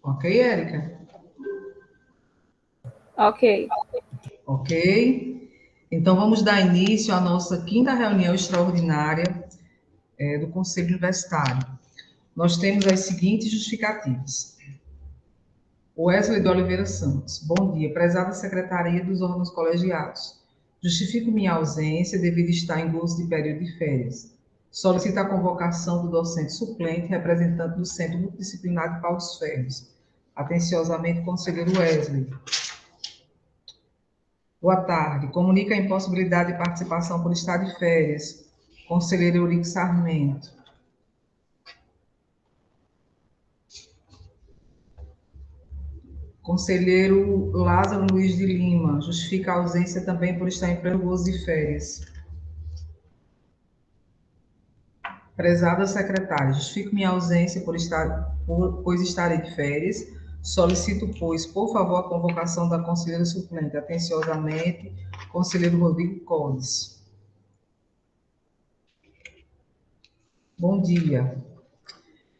Ok, Érica? Ok. Ok. Então, vamos dar início à nossa quinta reunião extraordinária do Conselho Universitário. Nós temos as seguintes justificativas. Wesley de Oliveira Santos. Bom dia, prezada Secretaria dos órgãos colegiados. Justifico minha ausência devido estar em gozo de período de férias. Solicito a convocação do docente suplente representante do Centro Multidisciplinar de Pau dos Ferros. Atenciosamente, conselheiro Wesley. Boa tarde. Comunica a impossibilidade de participação por estar de férias. Conselheiro Eurico Sarmento. Conselheiro Lázaro Luiz de Lima. Justifica a ausência também por estar em pleno gozo de férias. Prezada secretária, justifico minha ausência pois estarei de férias. Solicito, pois, por favor, a convocação da conselheira suplente. Atenciosamente, conselheiro Rodrigo Codes. Bom dia.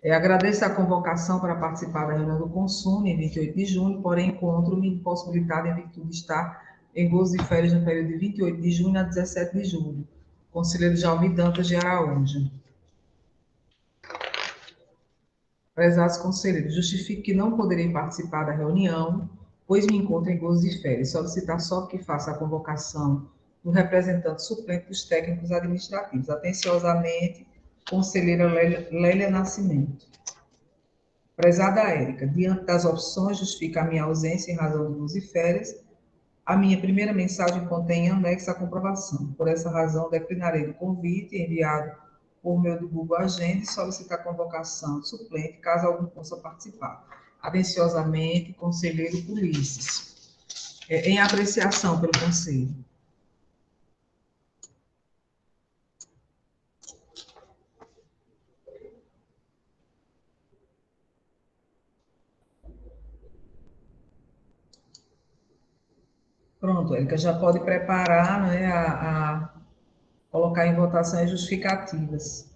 Agradeço a convocação para participar da reunião do Consumo em 28 de junho, porém encontro-me impossibilitado em virtude de estar em gozo de férias no período de 28 de junho a 17 de julho. Conselheiro Jalvi Dantas de Araújo. Prezados conselheiros, justifico que não poderei participar da reunião, pois me encontro em gozo de férias. Solicitar só que faça a convocação do representante suplente dos técnicos administrativos. Atenciosamente, conselheira Lélia Nascimento. Prezada Érica, diante das opções, justifica a minha ausência em razão de gozo de férias. A minha primeira mensagem contém em anexo a comprovação. Por essa razão, declinarei o convite enviado por meio do Google Agenda e solicitar a convocação de suplente, caso algum possa participar. Atenciosamente, conselheiro Ulisses. Em apreciação pelo conselho. Pronto, Érica, já pode preparar, né, a colocar em votação as justificativas.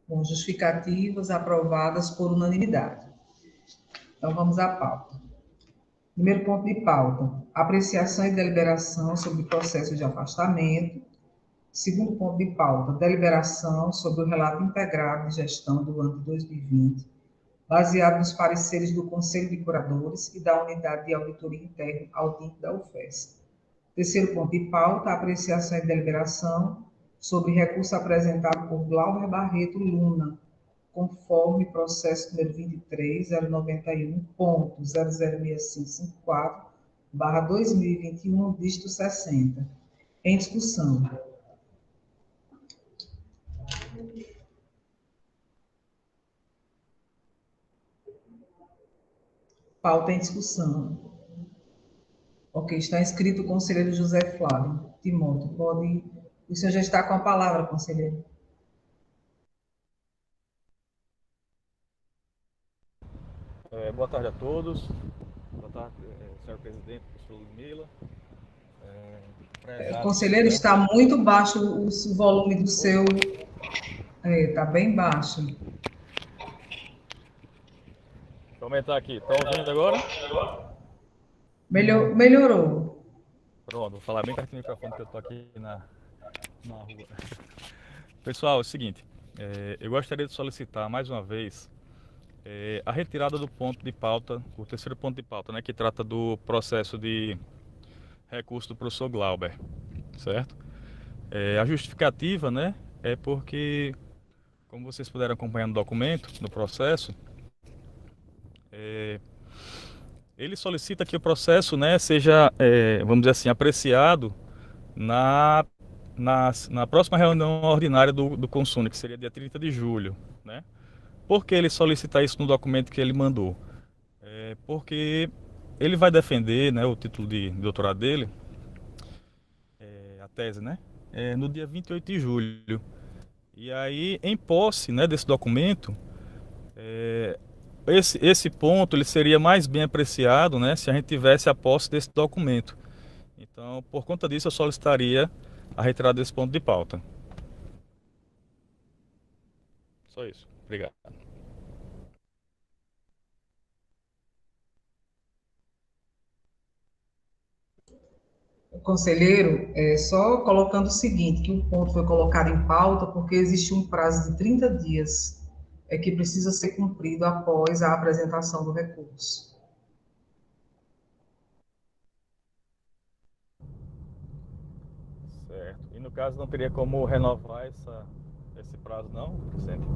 Com justificativas aprovadas por unanimidade. Então, vamos à pauta. Primeiro ponto de pauta: apreciação e deliberação sobre o processo de afastamento. Segundo ponto de pauta: deliberação sobre o relato integrado de gestão do ano de 2020, baseado nos pareceres do Conselho de Curadores e da Unidade de Auditoria Interna Audit da UFES. Terceiro ponto de pauta: apreciação e deliberação sobre recurso apresentado por Glauber Barreto Luna, conforme processo número 23.091.006554/2021, dígito 60. Em discussão. Pauta em discussão. Ok, está inscrito o conselheiro José Flávio Timóteo. Pode. O senhor já está com a palavra, conselheiro. Boa tarde a todos. Boa tarde, senhor presidente, professor Ludmila. Conselheiro, está muito baixo o volume do seu. Está bem baixo. Deixa eu aumentar aqui. Estão ouvindo agora? Melhorou. Pronto, vou falar bem pertinho do microfone que eu estou aqui na rua. Pessoal, é o seguinte, eu gostaria de solicitar mais uma vez a retirada do ponto de pauta, o terceiro ponto de pauta, né, que trata do processo de recurso do professor Glauber, certo? A justificativa, né, é porque, como vocês puderam acompanhar no documento, no processo, ele solicita que o processo, né, seja, vamos dizer assim, apreciado na, na próxima reunião ordinária do Consune, que seria dia 30 de julho, né? Por que ele solicita isso no documento que ele mandou? Porque ele vai defender, né, o título de doutorado dele, a tese, né, no dia 28 de julho. E aí, em posse, né, desse documento, esse ponto ele seria mais bem apreciado, né, se a gente tivesse a posse desse documento. Então, por conta disso, eu solicitaria a retirada desse ponto de pauta. Só isso. Obrigado. Conselheiro, só colocando o seguinte, que o ponto foi colocado em pauta porque existe um prazo de 30 dias que precisa ser cumprido após a apresentação do recurso. Certo. E no caso não teria como renovar esse prazo, não, Vicente?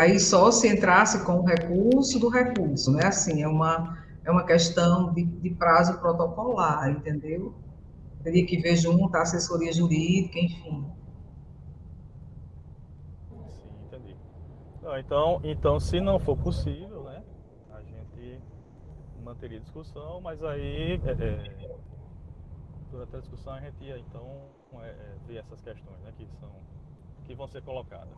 Aí só se entrasse com o recurso do recurso, né? Assim, é uma questão de prazo protocolar, entendeu? Teria que ver junto a assessoria jurídica, enfim. Sim, entendi. Não, então, se não for possível, né, a gente manteria a discussão, mas aí, durante a discussão, a gente ia, então, ver essas questões, né, que vão ser colocadas.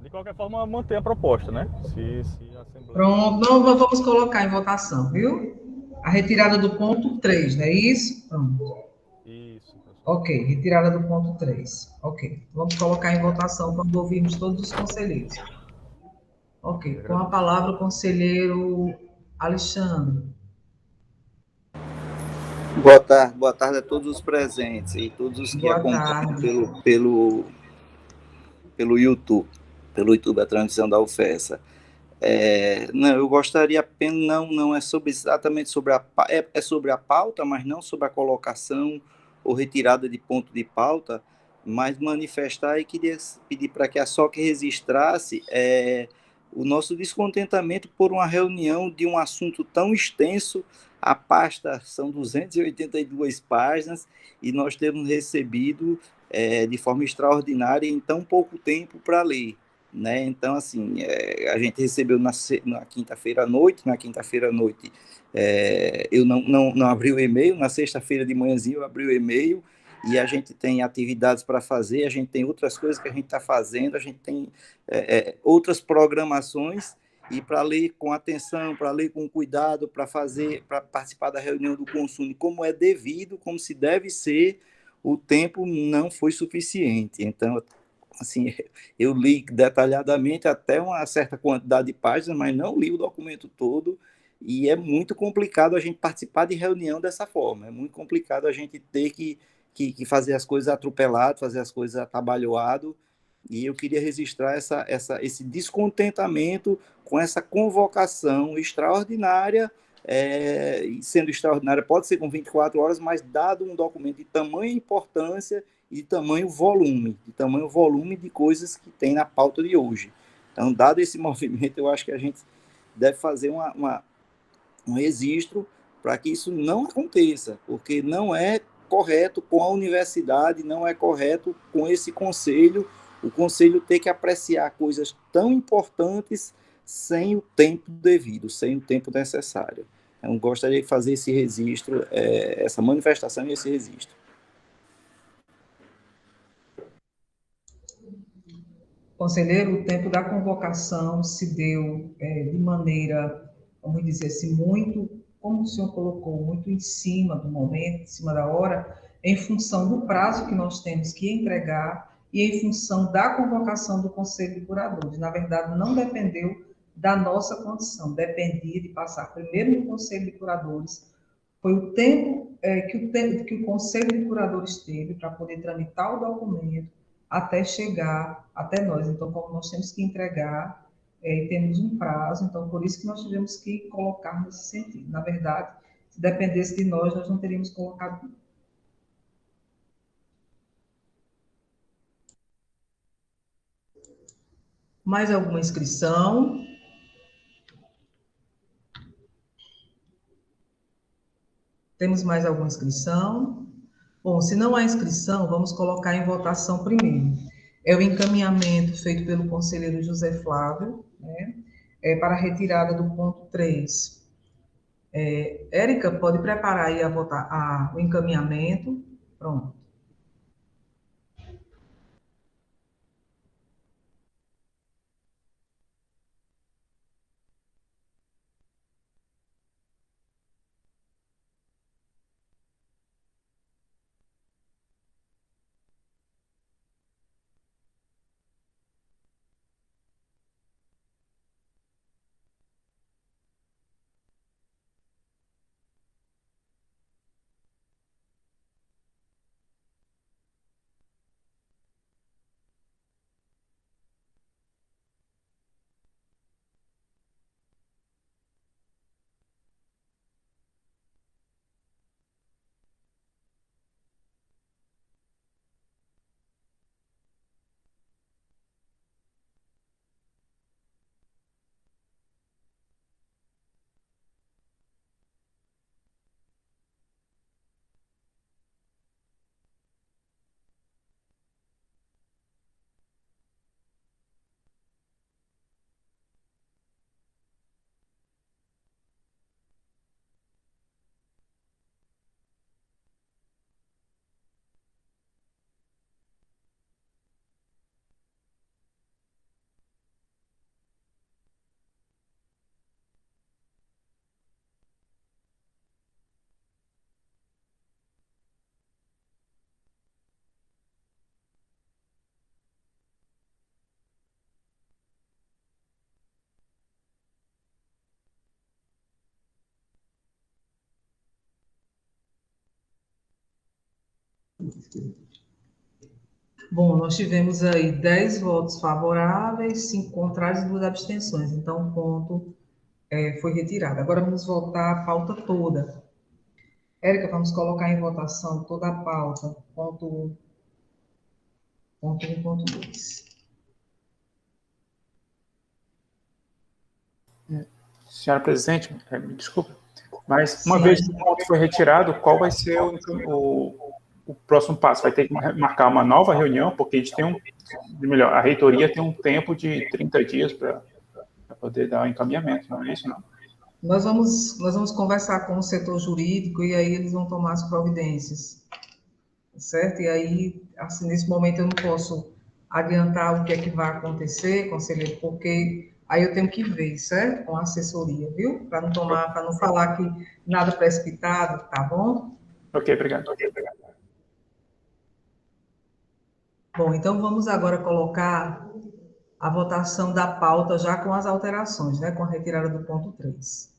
De qualquer forma, manter a proposta, né? Se a Assembleia... Pronto, não vamos colocar em votação, viu? A retirada do ponto 3, não é isso? Pronto. Isso, professor. Ok, retirada do ponto 3. Ok, vamos colocar em votação quando ouvirmos todos os conselheiros. Eu Ok, com a agradeço. palavra o conselheiro Alexandre. Boa tarde a todos os presentes e todos os que Boa acompanham tarde. pelo YouTube, a transmissão da UFESA. Não, eu gostaria apenas, não é sobre exatamente sobre é sobre a pauta, mas não sobre a colocação ou retirada de ponto de pauta, mas manifestar e queria pedir para que a SOC registrasse o nosso descontentamento por uma reunião de um assunto tão extenso. A pasta são 282 páginas e nós temos recebido de forma extraordinária em tão pouco tempo para ler. Né? Então, assim, a gente recebeu na quinta-feira à noite, eu não abri o e-mail, na sexta-feira de manhãzinha eu abri o e-mail e a gente tem atividades para fazer, a gente tem outras coisas que a gente está fazendo, a gente tem outras programações e para ler com atenção, para ler com cuidado, para participar da reunião do consumo, como é devido, como se deve ser, o tempo não foi suficiente. Então, assim, eu li detalhadamente até uma certa quantidade de páginas, mas não li o documento todo, e é muito complicado a gente participar de reunião dessa forma, é muito complicado a gente ter que fazer as coisas atropelado, fazer as coisas atabalhoado, e eu queria registrar esse descontentamento com essa convocação extraordinária, sendo extraordinária, pode ser com 24 horas, mas dado um documento de tamanha importância e de tamanho volume de coisas que tem na pauta de hoje. Então, dado esse movimento, eu acho que a gente deve fazer um registro para que isso não aconteça, porque não é correto com a universidade, não é correto com esse conselho, o conselho ter que apreciar coisas tão importantes sem o tempo devido, sem o tempo necessário. Eu gostaria de fazer esse registro, essa manifestação e esse registro. Conselheiro, o tempo da convocação se deu de maneira, vamos dizer assim, muito, como o senhor colocou, muito em cima do momento, em cima da hora, em função do prazo que nós temos que entregar e em função da convocação do Conselho de Curadores. Na verdade, não dependeu da nossa condição, dependia de passar primeiro no Conselho de Curadores. Foi o tempo que o Conselho de Curadores teve para poder tramitar o documento até chegar até nós. Então, como nós temos que entregar e temos um prazo, então por isso que nós tivemos que colocar nesse sentido. Na verdade, se dependesse de nós, nós não teríamos colocado. Mais alguma inscrição? Temos mais alguma inscrição? Bom, se não há inscrição, vamos colocar em votação primeiro. É o encaminhamento feito pelo conselheiro José Flávio, né, para a retirada do ponto 3. Érica, pode preparar aí o encaminhamento. Pronto. Bom, nós tivemos aí 10 votos favoráveis, 5 contrários e 2 abstenções. Então, o ponto foi retirado. Agora vamos votar a pauta toda. Érica, vamos colocar em votação toda a pauta. Ponto 1, ponto 1, ponto 2. Senhora presidente, me desculpa, mas uma Sim. vez que o ponto foi retirado, qual vai ser o próximo passo? Vai ter que marcar uma nova reunião, porque a gente tem melhor, a reitoria tem um tempo de 30 dias para poder dar o encaminhamento, não é isso, não? Nós vamos conversar com o setor jurídico e aí eles vão tomar as providências, certo? E aí, assim, nesse momento eu não posso adiantar o que é que vai acontecer, conselheiro, porque aí eu tenho que ver, certo? Com a assessoria, viu? Para não falar que nada precipitado, tá bom? Ok, obrigado. Bom, então vamos agora colocar a votação da pauta já com as alterações, né? Com a retirada do ponto 3.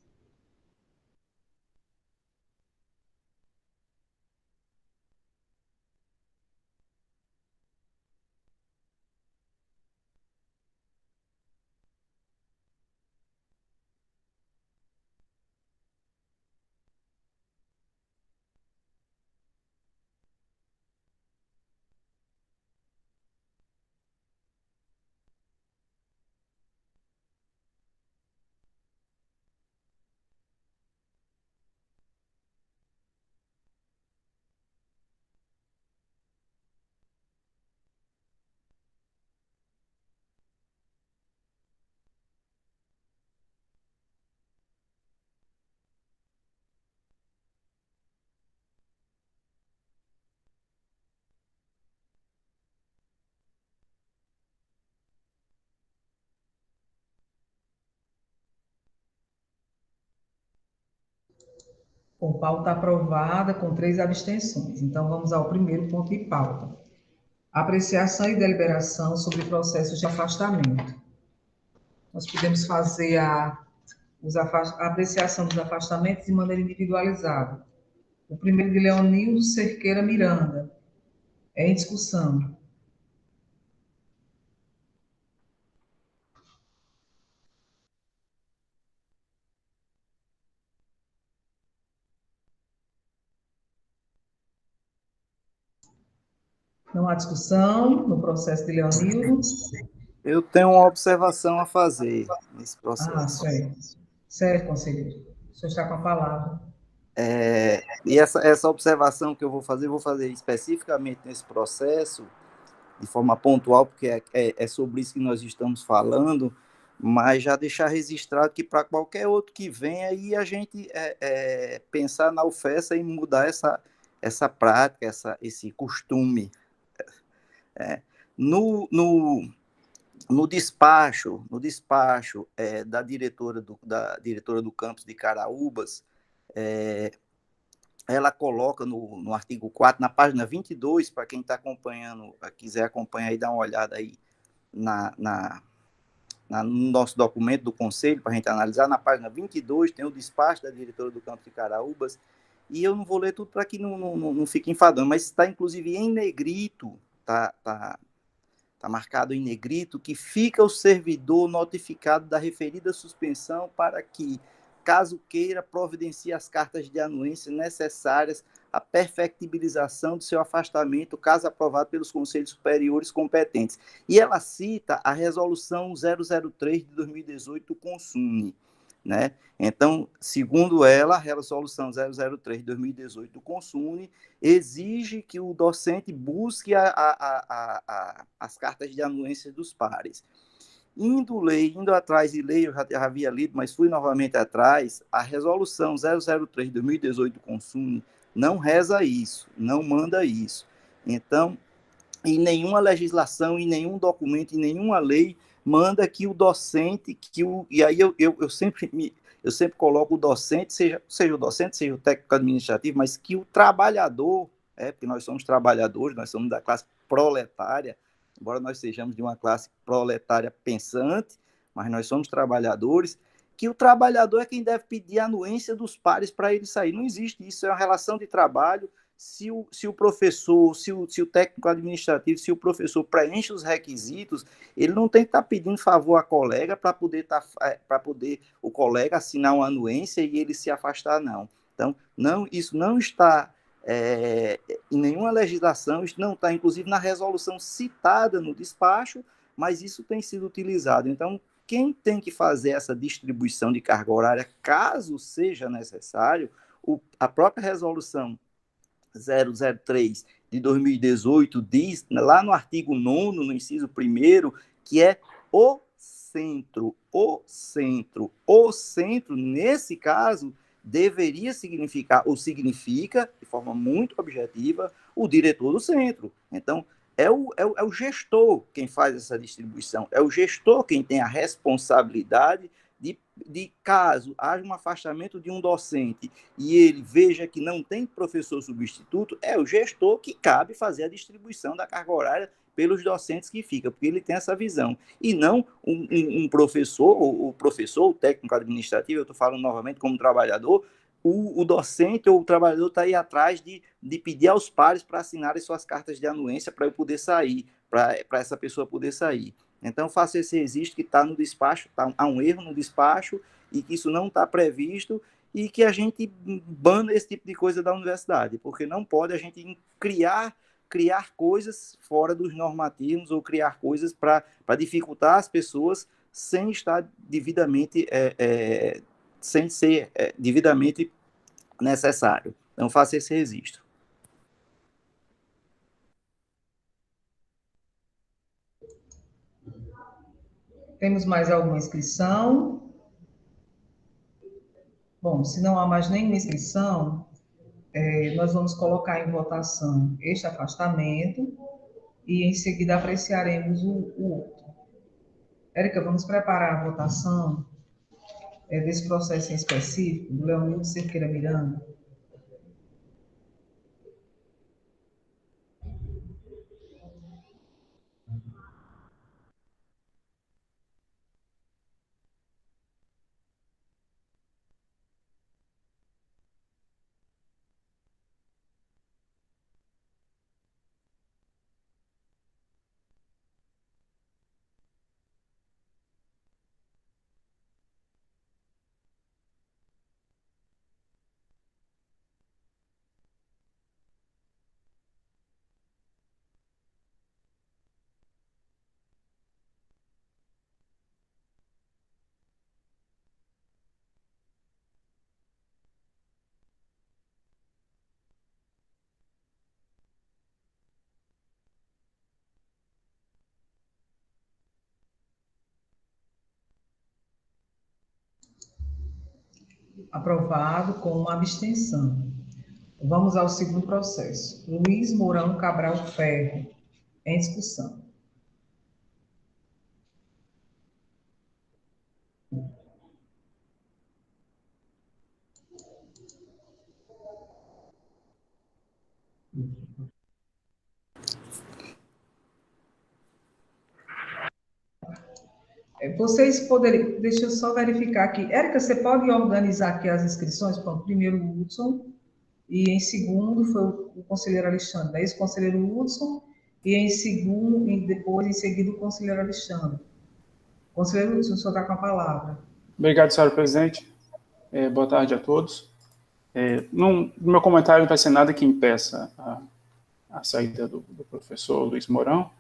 Com pauta aprovada, com 3 abstenções. Então, vamos ao primeiro ponto de pauta. Apreciação e deliberação sobre processos de afastamento. Nós podemos fazer a apreciação dos afastamentos de maneira individualizada. O primeiro de Leonildo Cerqueira Miranda. É em discussão. Não há discussão no processo de Leonildo. Eu tenho uma observação a fazer nesse Ah, processo. certo. Certo, conselheiro. O senhor está com a palavra. E essa observação que eu vou fazer especificamente nesse processo, de forma pontual, porque é sobre isso que nós estamos falando, mas já deixar registrado que para qualquer outro que venha aí a gente pensar na UFESA e mudar essa prática, esse costume. É. No, no, no despacho da diretora do campus de Caraúbas, é, ela coloca no artigo 4 na página 22, para quem está acompanhando, quiser acompanhar e dar uma olhada aí na, na, no nosso documento do Conselho, para a gente analisar, na página 22 tem o despacho da diretora do campus de Caraúbas, e eu não vou ler tudo para que não fique enfadando, mas está inclusive em negrito, está marcado em negrito, que fica o servidor notificado da referida suspensão para que, caso queira, providencie as cartas de anuência necessárias à perfectibilização de seu afastamento, caso aprovado pelos conselhos superiores competentes. E ela cita a resolução 003 de 2018 do Consune, né? Então, segundo ela, a resolução 003 de 2018 do Consune exige que o docente busque as cartas de anuência dos pares. Indo atrás de ler, eu já havia lido, mas fui novamente atrás, a resolução 003 de 2018 do Consune não reza isso, não manda isso. Então, em nenhuma legislação, em nenhum documento, em nenhuma lei, manda que o docente, e aí eu sempre coloco o docente, seja o docente, seja o técnico administrativo, mas que o trabalhador, porque nós somos trabalhadores, nós somos da classe proletária, embora nós sejamos de uma classe proletária pensante, mas nós somos trabalhadores, que o trabalhador é quem deve pedir a anuência dos pares para ele sair. Não existe isso, é uma relação de trabalho. Se o professor, se o técnico administrativo, se o professor preenche os requisitos, ele não tem que estar pedindo favor a colega para poder o colega assinar uma anuência e ele se afastar, não. Então, isso não está em nenhuma legislação, isso não está, inclusive, na resolução citada no despacho, mas isso tem sido utilizado. Então, quem tem que fazer essa distribuição de carga horária, caso seja necessário, a própria resolução 003 de 2018 diz, lá no artigo 9º, no inciso 1º, que é o centro, nesse caso, deveria significar, ou significa, de forma muito objetiva, o diretor do centro. Então, é o gestor quem faz essa distribuição, é o gestor quem tem a responsabilidade de caso haja um afastamento de um docente e ele veja que não tem professor substituto, é o gestor que cabe fazer a distribuição da carga horária pelos docentes que fica, porque ele tem essa visão. E não um professor, o técnico administrativo, eu estou falando novamente como trabalhador, o docente ou o trabalhador está aí atrás de pedir aos pares para assinarem suas cartas de anuência para eu poder sair, para essa pessoa poder sair. Então, faça esse registro que está no despacho, há um erro no despacho e que isso não está previsto e que a gente bana esse tipo de coisa da universidade, porque não pode a gente criar coisas fora dos normativos ou criar coisas para dificultar as pessoas sem estar devidamente, sem ser devidamente necessário. Então, faça esse registro. Temos mais alguma inscrição? Bom, se não há mais nenhuma inscrição, nós vamos colocar em votação este afastamento e em seguida apreciaremos o outro. Érica, vamos preparar a votação desse processo em específico, do Leonildo Cerqueira Miranda. Aprovado com uma abstenção. Vamos ao segundo processo. Luiz Mourão Cabral Ferro. Em discussão. Vocês poderiam, deixa eu só verificar aqui. Érica, você pode organizar aqui as inscrições? Pronto, primeiro o Hudson, e em segundo foi o conselheiro Alexandre, é isso, conselheiro Hudson, e em segundo, e depois, em seguida, o conselheiro Alexandre. Conselheiro Hudson, o senhor está com a palavra. Obrigado, senhora presidente. Boa tarde a todos. No meu comentário não vai ser nada que impeça a saída do professor Luiz Mourão,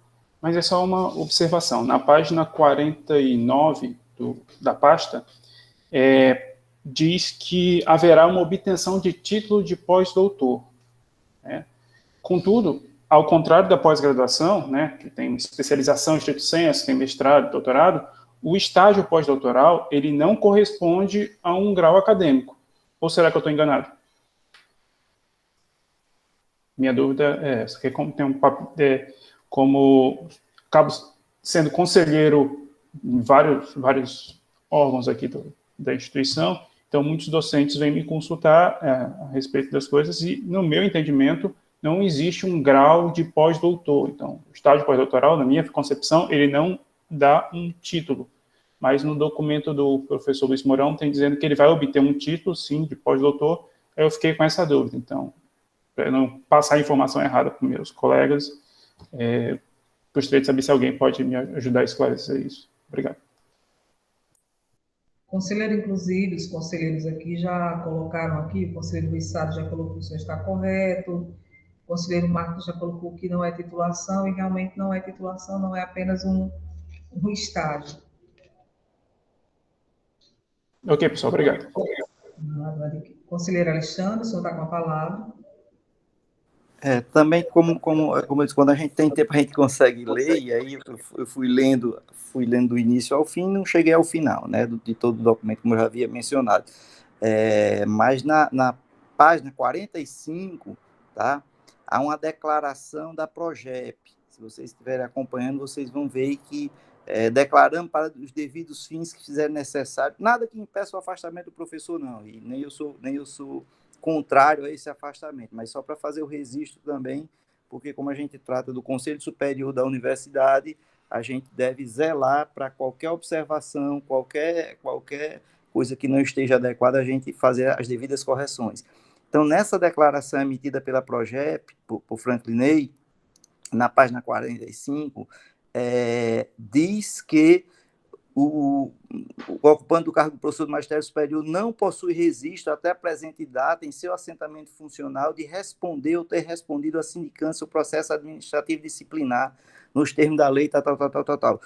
mas é só uma observação. Na página 49 da pasta, diz que haverá uma obtenção de título de pós-doutor. Contudo, ao contrário da pós-graduação, que tem especialização em estrito sensu, tem mestrado, doutorado, o estágio pós-doutoral, ele não corresponde a um grau acadêmico. Ou será que eu estou enganado? Minha dúvida é essa, que como acabo sendo conselheiro em vários órgãos aqui da instituição, então muitos docentes vêm me consultar a respeito das coisas e, no meu entendimento, não existe um grau de pós-doutor. Então, o estágio pós-doutoral, na minha concepção, ele não dá um título, mas no documento do professor Luiz Mourão tem dizendo que ele vai obter um título, sim, de pós-doutor. Eu fiquei com essa dúvida, então, para não passar a informação errada para meus colegas, gostaria de saber se alguém pode me ajudar a esclarecer isso. Obrigado. Conselheiro, inclusive, os conselheiros aqui já colocaram aqui, o conselheiro Luiz Sado já colocou que o senhor está correto, o conselheiro Marcos já colocou que não é titulação, e realmente não é titulação, não é apenas um estágio. Ok, pessoal, obrigado. Conselheiro Alexandre, o senhor está com a palavra. Também, como eu disse, quando a gente tem tempo, a gente consegue ler, e aí eu fui lendo do início ao fim, não cheguei ao final, de todo o documento, como eu já havia mencionado. Mas na página 45, tá, há uma declaração da PROGEP. Se vocês estiverem acompanhando, vocês vão ver que declarando para os devidos fins que fizerem necessário, nada que impeça o afastamento do professor, não, e nem eu sou contrário a esse afastamento, mas só para fazer o registro também, porque como a gente trata do Conselho Superior da Universidade, a gente deve zelar para qualquer observação, qualquer coisa que não esteja adequada, a gente fazer as devidas correções. Então, nessa declaração emitida pela PROGEP, por Franklin Ney, na página 45, diz que o ocupante do cargo de professor do magistério superior não possui registro até a presente data em seu assentamento funcional de responder ou ter respondido à sindicância o processo administrativo disciplinar nos termos da lei, tal.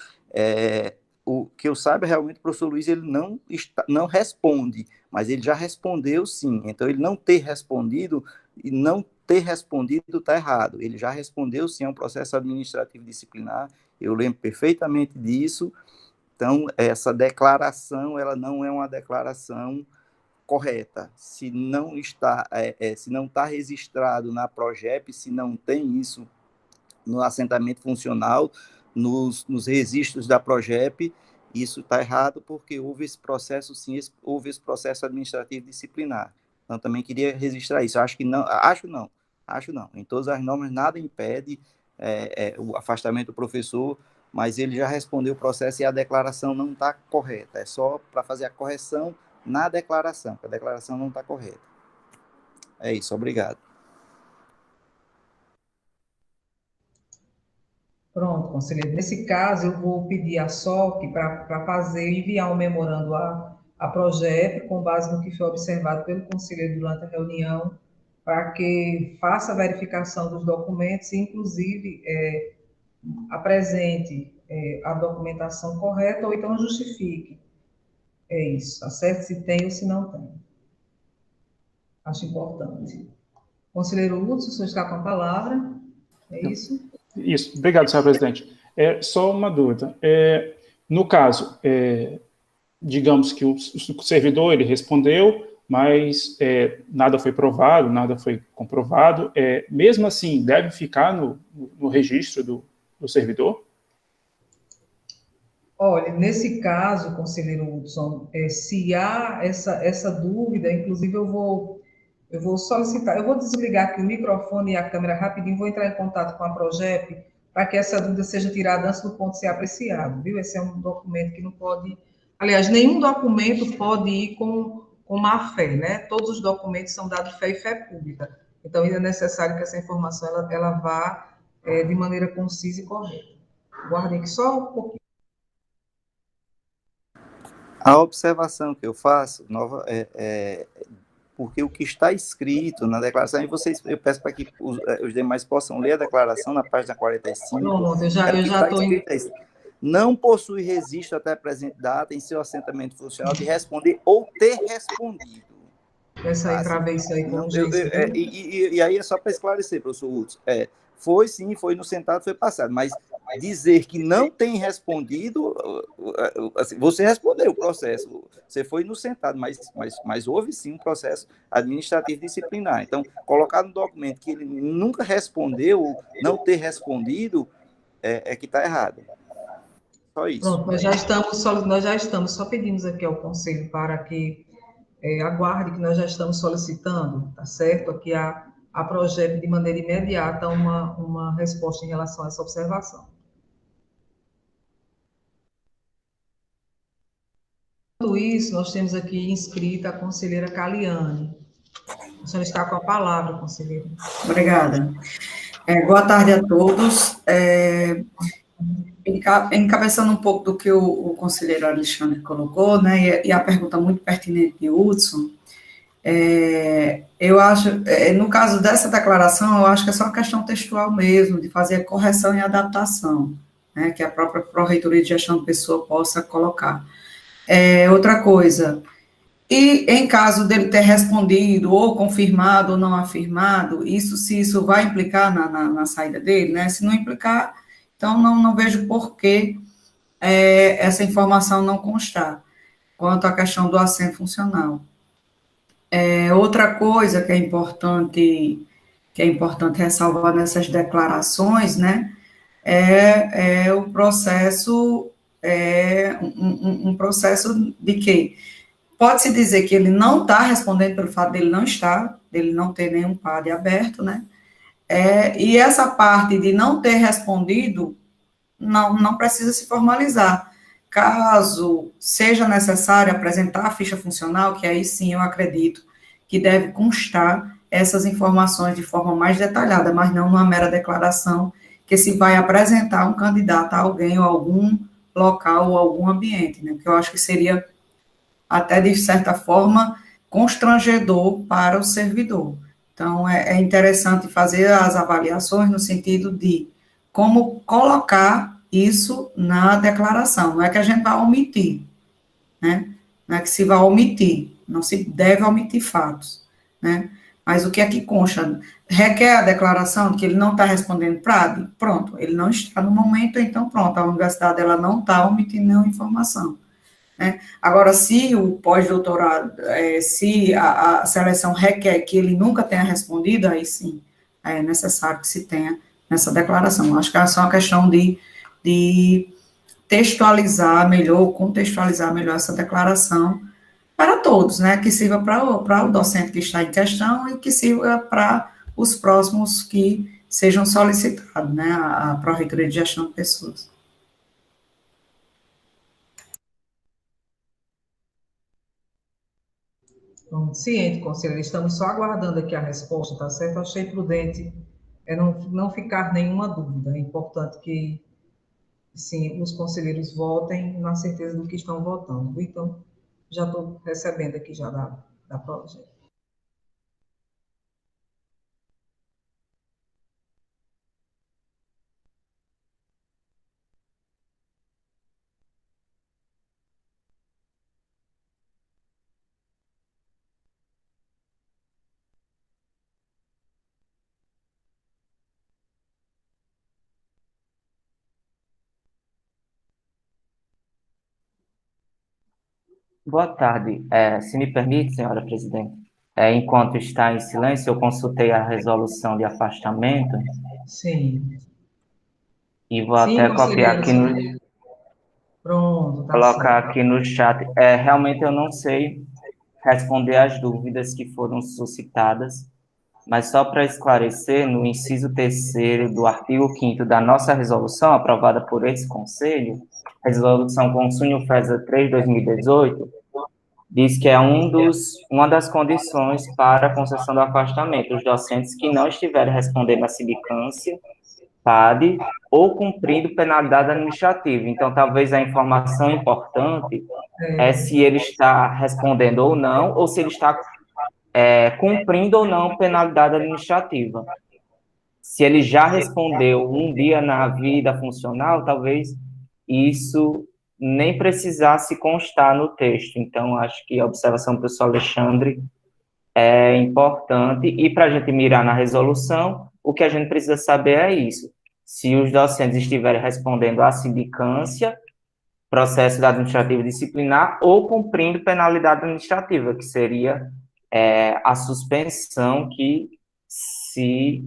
O que eu saiba, realmente, o professor Luiz ele não responde, mas ele já respondeu sim. Então, ele não ter respondido e não ter respondido está errado. Ele já respondeu sim a um processo administrativo disciplinar, eu lembro perfeitamente disso. Então, essa declaração, ela não é uma declaração correta. Se não está registrado na PROGEP, se não tem isso no assentamento funcional, nos registros da PROGEP, isso está errado, porque houve esse processo, sim, houve esse processo administrativo disciplinar. Então, também queria registrar isso. Acho não. Em todas as normas, nada impede o afastamento do professor, mas ele já respondeu o processo e a declaração não está correta. É só para fazer a correção na declaração, que a declaração não está correta. É isso, obrigado. Pronto, conselheiro. Nesse caso, eu vou pedir à SOC para enviar um memorando à PROGEP, com base no que foi observado pelo conselheiro durante a reunião, para que faça a verificação dos documentos e, inclusive, apresente a documentação correta ou então justifique. É isso, acerte se tem ou se não tem. Acho importante. Conselheiro Hudson, o senhor está com a palavra. É isso? Isso. Obrigado, senhora presidente. Só uma dúvida. No caso, digamos que o servidor ele respondeu, mas nada foi provado, nada foi comprovado. Mesmo assim, deve ficar no registro do servidor? Olha, nesse caso, conselheiro Hudson, se há essa dúvida, inclusive eu vou solicitar, eu vou desligar aqui o microfone e a câmera rapidinho, vou entrar em contato com a Progep para que essa dúvida seja tirada antes do ponto ser apreciado, viu? Esse é um documento que não pode, aliás, nenhum documento pode ir com má-fé, né? Todos os documentos são dados fé e fé pública. Então, é necessário que essa informação ela vá de maneira concisa e correta. Guardem aqui só um pouquinho. A observação que eu faço, porque o que está escrito na declaração, e vocês, eu peço para que os demais possam ler a declaração na página 45, Pronto, o eu que já está estou escrito é isso. Não possui registro até a presente data em seu assentamento funcional de responder ou ter respondido. essa aí para Assim, ver isso aí com não, urgência. e aí é só para esclarecer, professor Hudson. Foi sim, foi no sentado, foi passado, mas dizer que não tem respondido, assim, você respondeu o processo, você foi no sentado, mas houve sim um processo administrativo disciplinar. Então, colocar no documento que ele nunca respondeu, não ter respondido, que está errado. Só isso. Pronto, nós já estamos, só pedimos aqui ao conselho para que aguarde que nós já estamos solicitando, tá certo? Aqui a Progep de maneira imediata uma resposta em relação a essa observação. Enquanto isso, nós temos aqui inscrita a conselheira Caliane. A senhora está com a palavra, conselheira. Obrigada. Boa tarde a todos. Encabeçando um pouco do que o conselheiro Alexandre colocou, né, e a pergunta muito pertinente de Hudson, eu acho, no caso dessa declaração, eu acho que é só uma questão textual mesmo, de fazer correção e adaptação, né, que a própria Pró-Reitoria de Gestão de Pessoa possa colocar. Outra coisa, e em caso dele ter respondido, ou confirmado, ou não afirmado, se isso vai implicar na saída dele, né? Se não implicar, então não vejo por que essa informação não constar, quanto à questão do assento funcional. Outra coisa que é importante ressalvar nessas declarações, né? O processo, um processo de quê? Pode-se dizer que ele não está respondendo pelo fato dele não ter nenhum PAD aberto, né? E essa parte de não ter respondido não precisa se formalizar. Caso seja necessário apresentar a ficha funcional, que aí sim eu acredito que deve constar essas informações de forma mais detalhada, mas não numa mera declaração que se vai apresentar um candidato a alguém ou algum local ou algum ambiente, né? Porque eu acho que seria até de certa forma constrangedor para o servidor. Então, é interessante fazer as avaliações no sentido de como colocar isso na declaração. Não é que a gente vai omitir, né? Não é que se vai omitir, não se deve omitir fatos, né? Mas o que é que consta? Requer a declaração de que ele não está respondendo PRAD? Pronto, ele não está no momento, então pronto, a universidade ela não está omitindo nenhuma informação. Né? Agora, se o pós-doutorado, se a seleção requer que ele nunca tenha respondido, aí sim é necessário que se tenha nessa declaração. Acho que é só uma questão de textualizar melhor, contextualizar melhor essa declaração para todos, né? Que sirva para o docente que está em questão e que sirva para os próximos que sejam solicitados, né? A Pró-Reitoria de Gestão de Pessoas. Pronto, ciente, conselheira, estamos só aguardando aqui a resposta, tá certo? Achei prudente não ficar nenhuma dúvida. É importante que, sim, os conselheiros votem na certeza do que estão votando. Então, já estou recebendo aqui já da projeto. Boa tarde. Se me permite, senhora presidente, enquanto está em silêncio, eu consultei a resolução de afastamento Sim. e vou Sim, até copiar conselheiro, aqui no, sim. Pronto, tá colocar certo. aqui no chat. Realmente eu não sei responder às dúvidas que foram suscitadas, mas só para esclarecer, no inciso 3º do artigo 5º da nossa resolução, aprovada por esse Conselho, resolução Consúnio FESA 3/2018, diz que é uma das condições para a concessão do afastamento, os docentes que não estiverem respondendo à sindicância, PAD, ou cumprindo penalidade administrativa. Então, talvez a informação importante é É, se ele está respondendo ou não, ou se ele está cumprindo ou não penalidade administrativa. Se ele já respondeu um dia na vida funcional, talvez isso nem precisasse constar no texto. Então, acho que a observação do professor Alexandre é importante. E para a gente mirar na resolução, o que a gente precisa saber é isso. Se os docentes estiverem respondendo à sindicância, processo administrativo disciplinar, ou cumprindo penalidade administrativa, que seria a suspensão que se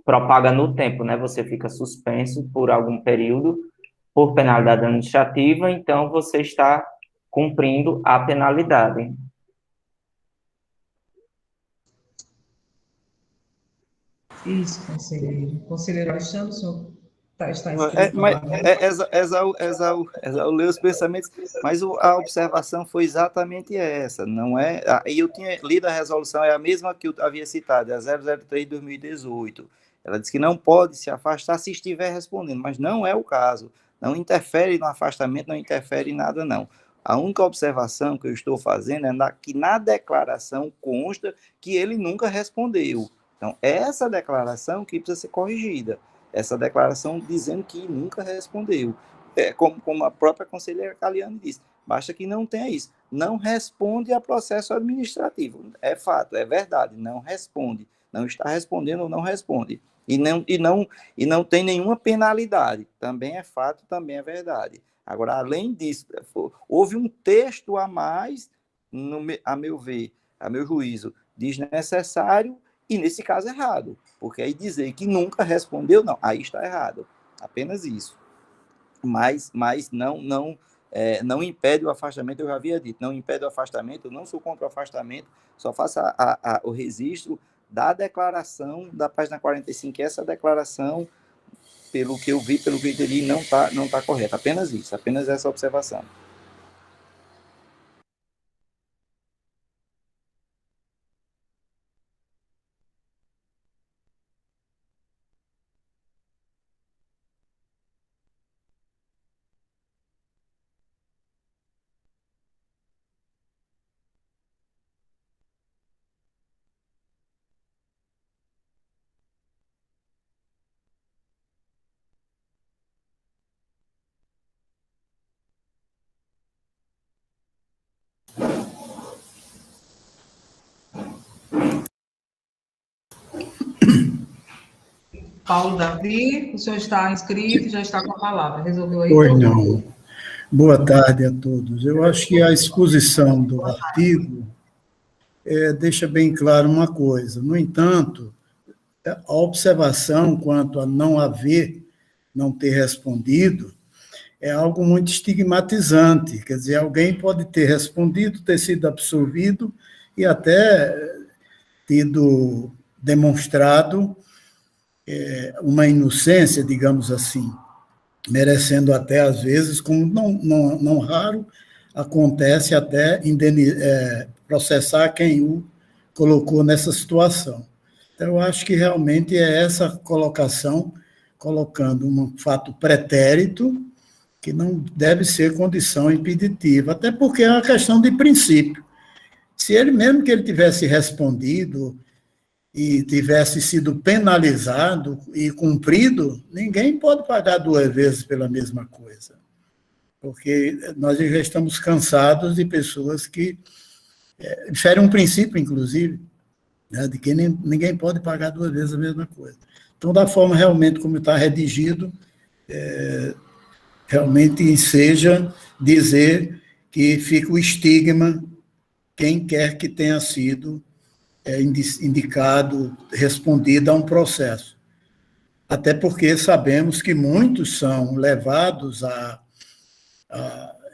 propaga no tempo, né? Você fica suspenso por algum período por penalidade administrativa, então você está cumprindo a penalidade. isso, conselheiro. Conselheiro Alexandre, o senhor está inscrito Mas novamente? Exaú leu os pensamentos, mas a observação foi exatamente essa, não é? E eu tinha lido a resolução, é a mesma que eu havia citado, é a 003 de 2018. Ela diz que não pode se afastar se estiver respondendo, mas não é o caso. Não interfere no afastamento, não interfere em nada, não. A única observação que eu estou fazendo é que na declaração consta que ele nunca respondeu. Então, essa declaração que precisa ser corrigida. Essa declaração dizendo que nunca respondeu. Como a própria conselheira Caliane disse, basta que não tenha isso. Não responde a processo administrativo. É fato, é verdade, não responde. Não está respondendo ou não responde. E não tem nenhuma penalidade. Também é fato, também é verdade. Agora, além disso, houve um texto a mais, a meu ver, a meu juízo, desnecessário e, nesse caso, errado. Porque aí dizer que nunca respondeu, não, aí está errado. Apenas isso. Mas não impede o afastamento, eu já havia dito, não impede o afastamento, eu não sou contra o afastamento, só faça o registro da declaração da página 45, que essa declaração, pelo que eu vi, pelo que eu entendi, não tá correta. Apenas isso, apenas essa observação. Paulo Davi, o senhor está inscrito, já está com a palavra. Resolveu aí? Pois não. Boa tarde a todos. Eu acho que a exposição do artigo deixa bem claro uma coisa. No entanto, a observação quanto a não ter respondido, é algo muito estigmatizante. Quer dizer, alguém pode ter respondido, ter sido absolvido e até tido demonstrado uma inocência, digamos assim, merecendo até, às vezes, como não raro, acontece até processar quem o colocou nessa situação. Então, eu acho que realmente é essa colocação, colocando um fato pretérito, que não deve ser condição impeditiva, até porque é uma questão de princípio. Se ele, mesmo que ele tivesse respondido e tivesse sido penalizado e cumprido, ninguém pode pagar 2 vezes pela mesma coisa. Porque nós já estamos cansados de pessoas que diferem um princípio, inclusive, né, de que ninguém pode pagar 2 vezes a mesma coisa. Então, da forma realmente como está redigido, realmente seja dizer que fica o estigma, quem quer que tenha sido indicado, respondido a um processo. Até porque sabemos que muitos são levados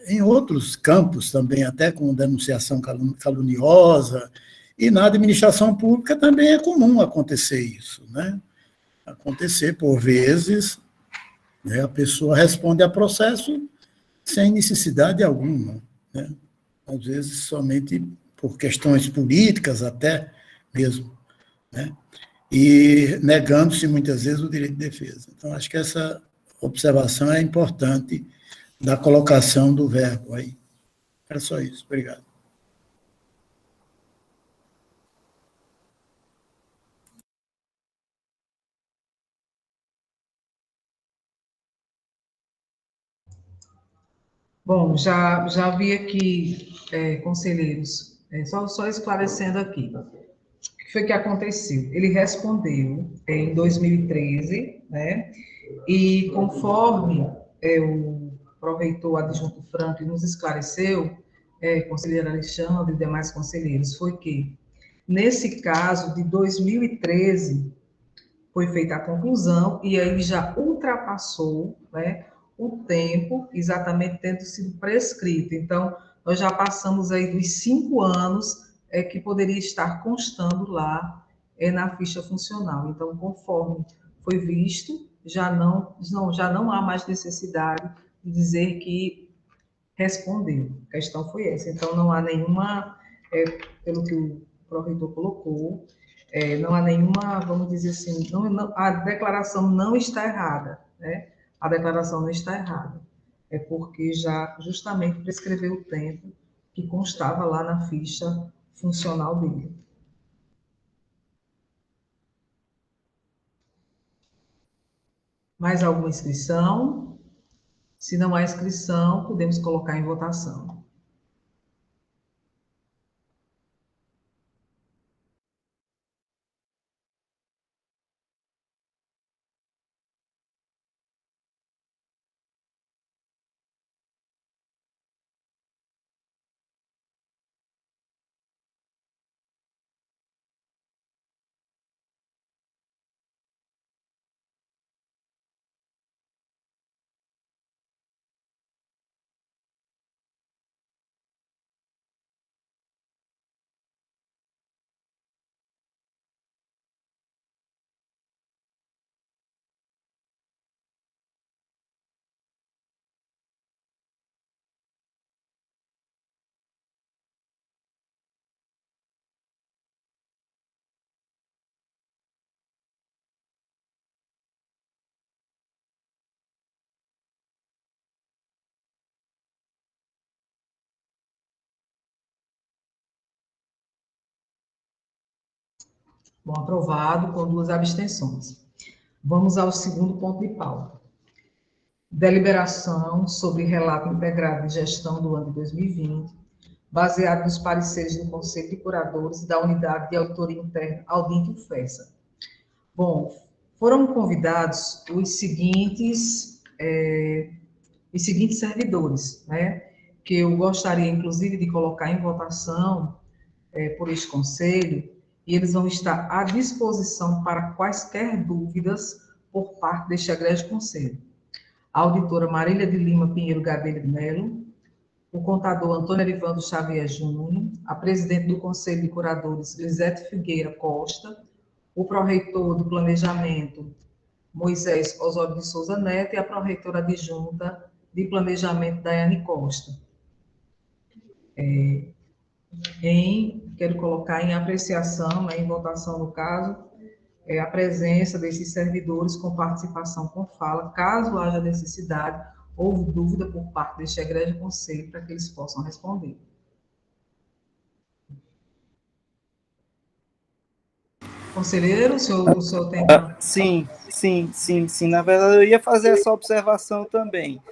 em outros campos também, até com denunciação caluniosa, e na administração pública também é comum acontecer isso, né? Acontecer, por vezes, né, a pessoa responde a processo sem necessidade alguma, né? Às vezes somente por questões políticas até mesmo, né? E negando-se muitas vezes o direito de defesa. Então, acho que essa observação é importante da colocação do verbo aí. Era só isso. Obrigado. Bom, já vi aqui, conselheiros, só esclarecendo aqui. O que foi que aconteceu? Ele respondeu em 2013, né? E conforme o pró-reitor adjunto Franklin nos esclareceu, conselheiro Alexandre e demais conselheiros, foi que, nesse caso de 2013, foi feita a conclusão e aí já ultrapassou, né, o tempo exatamente tendo sido prescrito. Então, nós já passamos aí dos 5 anos que poderia estar constando lá na ficha funcional. Então, conforme foi visto, já não há mais necessidade de dizer que respondeu. A questão foi essa. Então, não há nenhuma, pelo que o pró-reitor colocou, não há nenhuma, vamos dizer assim, a declaração não está errada, né? A declaração não está errada. É porque já justamente prescreveu o tempo que constava lá na ficha funcional dele. Mais alguma inscrição? Se não há inscrição, podemos colocar em votação. Bom, aprovado com 2 abstenções. Vamos ao segundo ponto de pauta. Deliberação sobre relato integrado de gestão do ano de 2020, baseado nos pareceres do Conselho de Curadores e da Unidade de Auditoria Interna Audinte UFESA. Bom, foram convidados os seguintes servidores, né, que eu gostaria, inclusive, de colocar em votação por este Conselho, e eles vão estar à disposição para quaisquer dúvidas por parte deste egrégio Conselho. A auditora Marília de Lima Pinheiro Gadelha de Melo, o contador Antônio Arivando Xavier Júnior, a presidente do Conselho de Curadores Lisete Figueira Costa, o pró-reitor do Planejamento Moisés Osório de Souza Neto e a pró-reitora adjunta de Planejamento Daiane Costa. Quero colocar em apreciação, né, em votação no caso, a presença desses servidores com participação com fala, caso haja necessidade ou dúvida por parte deste egrégio conselho, para que eles possam responder. Conselheiro, o senhor tem... Sim. Na verdade, eu ia fazer essa observação também.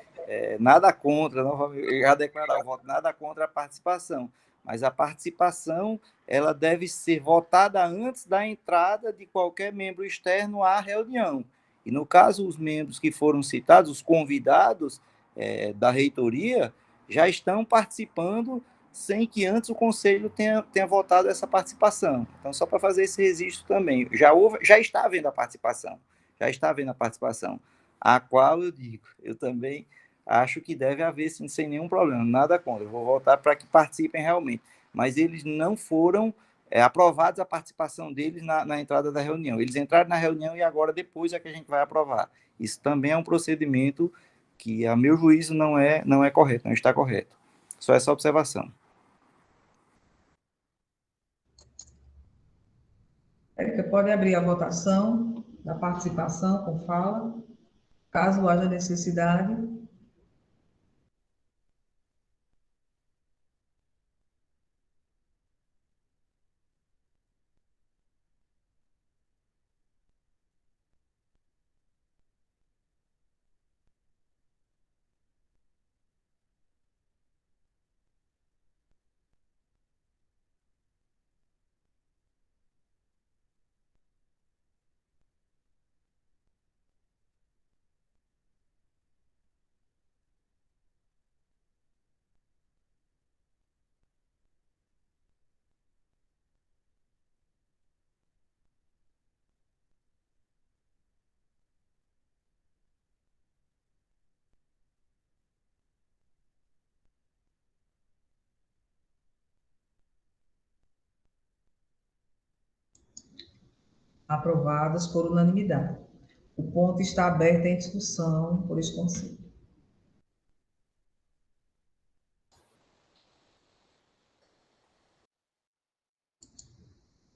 Nada contra, eu já declarar o voto, nada contra a participação. Mas a participação, ela deve ser votada antes da entrada de qualquer membro externo à reunião. E, no caso, os membros que foram citados, os convidados da reitoria, já estão participando sem que antes o Conselho tenha votado essa participação. Então, só para fazer esse registro também, já está havendo a participação, a qual eu digo, eu também acho que deve haver, sim, sem nenhum problema, nada contra, eu vou voltar para que participem realmente, mas eles não foram aprovados a participação deles na entrada da reunião. Eles entraram na reunião e agora depois é que a gente vai aprovar. Isso também é um procedimento que, a meu juízo, não é correto, não está correto. Só essa observação. Érica, pode abrir a votação da participação com fala, caso haja necessidade. Aprovadas por unanimidade. O ponto está aberto em discussão por este Conselho.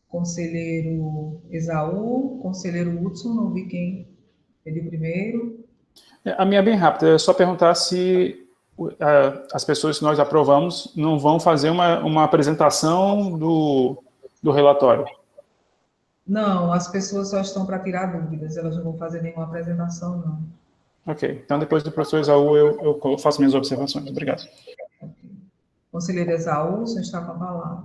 Conselheiro Esaú, conselheiro Hudson, não vi quem pediu primeiro. A minha é bem rápida, é só perguntar se as pessoas que nós aprovamos não vão fazer uma apresentação do relatório. Não, as pessoas só estão para tirar dúvidas, elas não vão fazer nenhuma apresentação, não. Ok, então depois do professor Esaú eu faço minhas observações. Obrigado. Okay. Conselheiro Esaú, o senhor está com a palavra.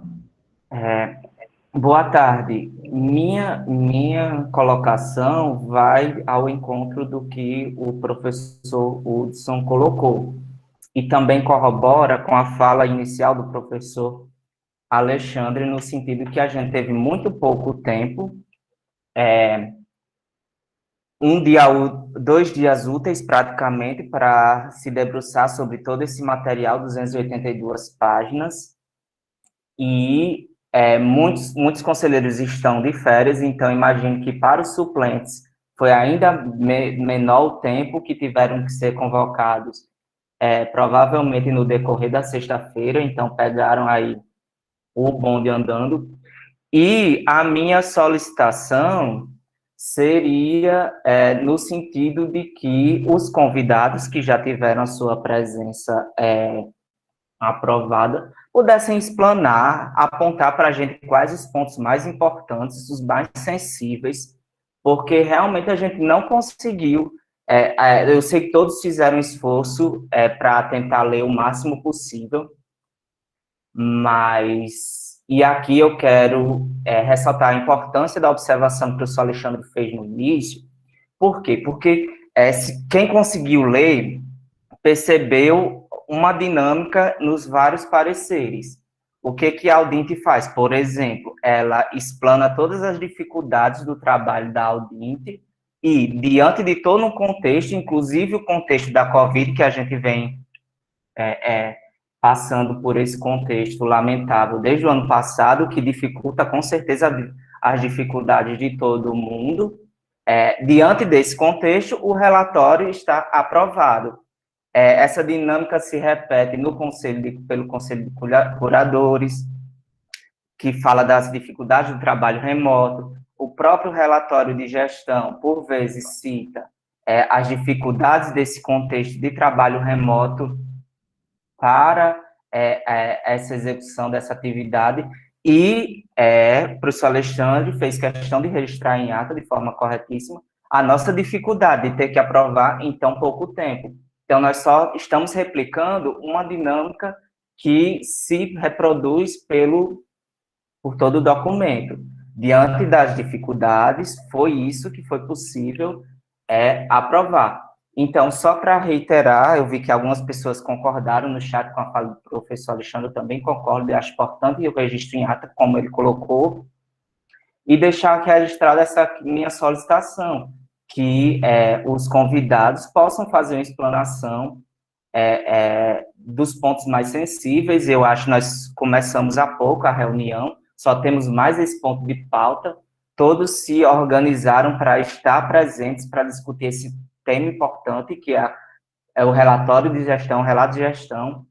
Boa tarde. Minha colocação vai ao encontro do que o professor Hudson colocou. E também corrobora com a fala inicial do professor Alexandre, no sentido que a gente teve muito pouco tempo, 2 dias úteis praticamente, para se debruçar sobre todo esse material, 282 páginas, e muitos conselheiros estão de férias, então imagino que para os suplentes foi ainda menor o tempo que tiveram que ser convocados, provavelmente no decorrer da sexta-feira, então pegaram aí o bonde andando. E a minha solicitação seria no sentido de que os convidados que já tiveram a sua presença aprovada pudessem explanar, apontar para a gente quais os pontos mais importantes, os mais sensíveis, porque realmente a gente não conseguiu. Eu sei que todos fizeram esforço para tentar ler o máximo possível, mas, e aqui eu quero ressaltar a importância da observação que o professor Alexandre fez no início. Por quê? Porque quem conseguiu ler percebeu uma dinâmica nos vários pareceres. O que a Audinte faz? Por exemplo, ela explana todas as dificuldades do trabalho da Audinte e, diante de todo um contexto, inclusive o contexto da Covid, que a gente vem passando por esse contexto lamentável desde o ano passado, que dificulta, com certeza, as dificuldades de todo mundo. Diante desse contexto, o relatório está aprovado. Essa dinâmica se repete pelo Conselho de Curadores, que fala das dificuldades do trabalho remoto. O próprio relatório de gestão, por vezes, cita as dificuldades desse contexto de trabalho remoto para essa execução dessa atividade. E o professor Alexandre fez questão de registrar em ata, de forma corretíssima, a nossa dificuldade de ter que aprovar em tão pouco tempo. Então, nós só estamos replicando uma dinâmica que se reproduz por todo o documento. Diante das dificuldades, foi isso que foi possível aprovar. Então, só para reiterar, eu vi que algumas pessoas concordaram no chat com a fala do professor Alexandre, eu também concordo, e acho importante o registro em ata, como ele colocou, e deixar aqui registrada essa minha solicitação, que os convidados possam fazer uma explanação dos pontos mais sensíveis. Eu acho que nós começamos há pouco a reunião, só temos mais esse ponto de pauta, todos se organizaram para estar presentes, para discutir esse tema importante, que é o relatório de gestão, o relato de gestão.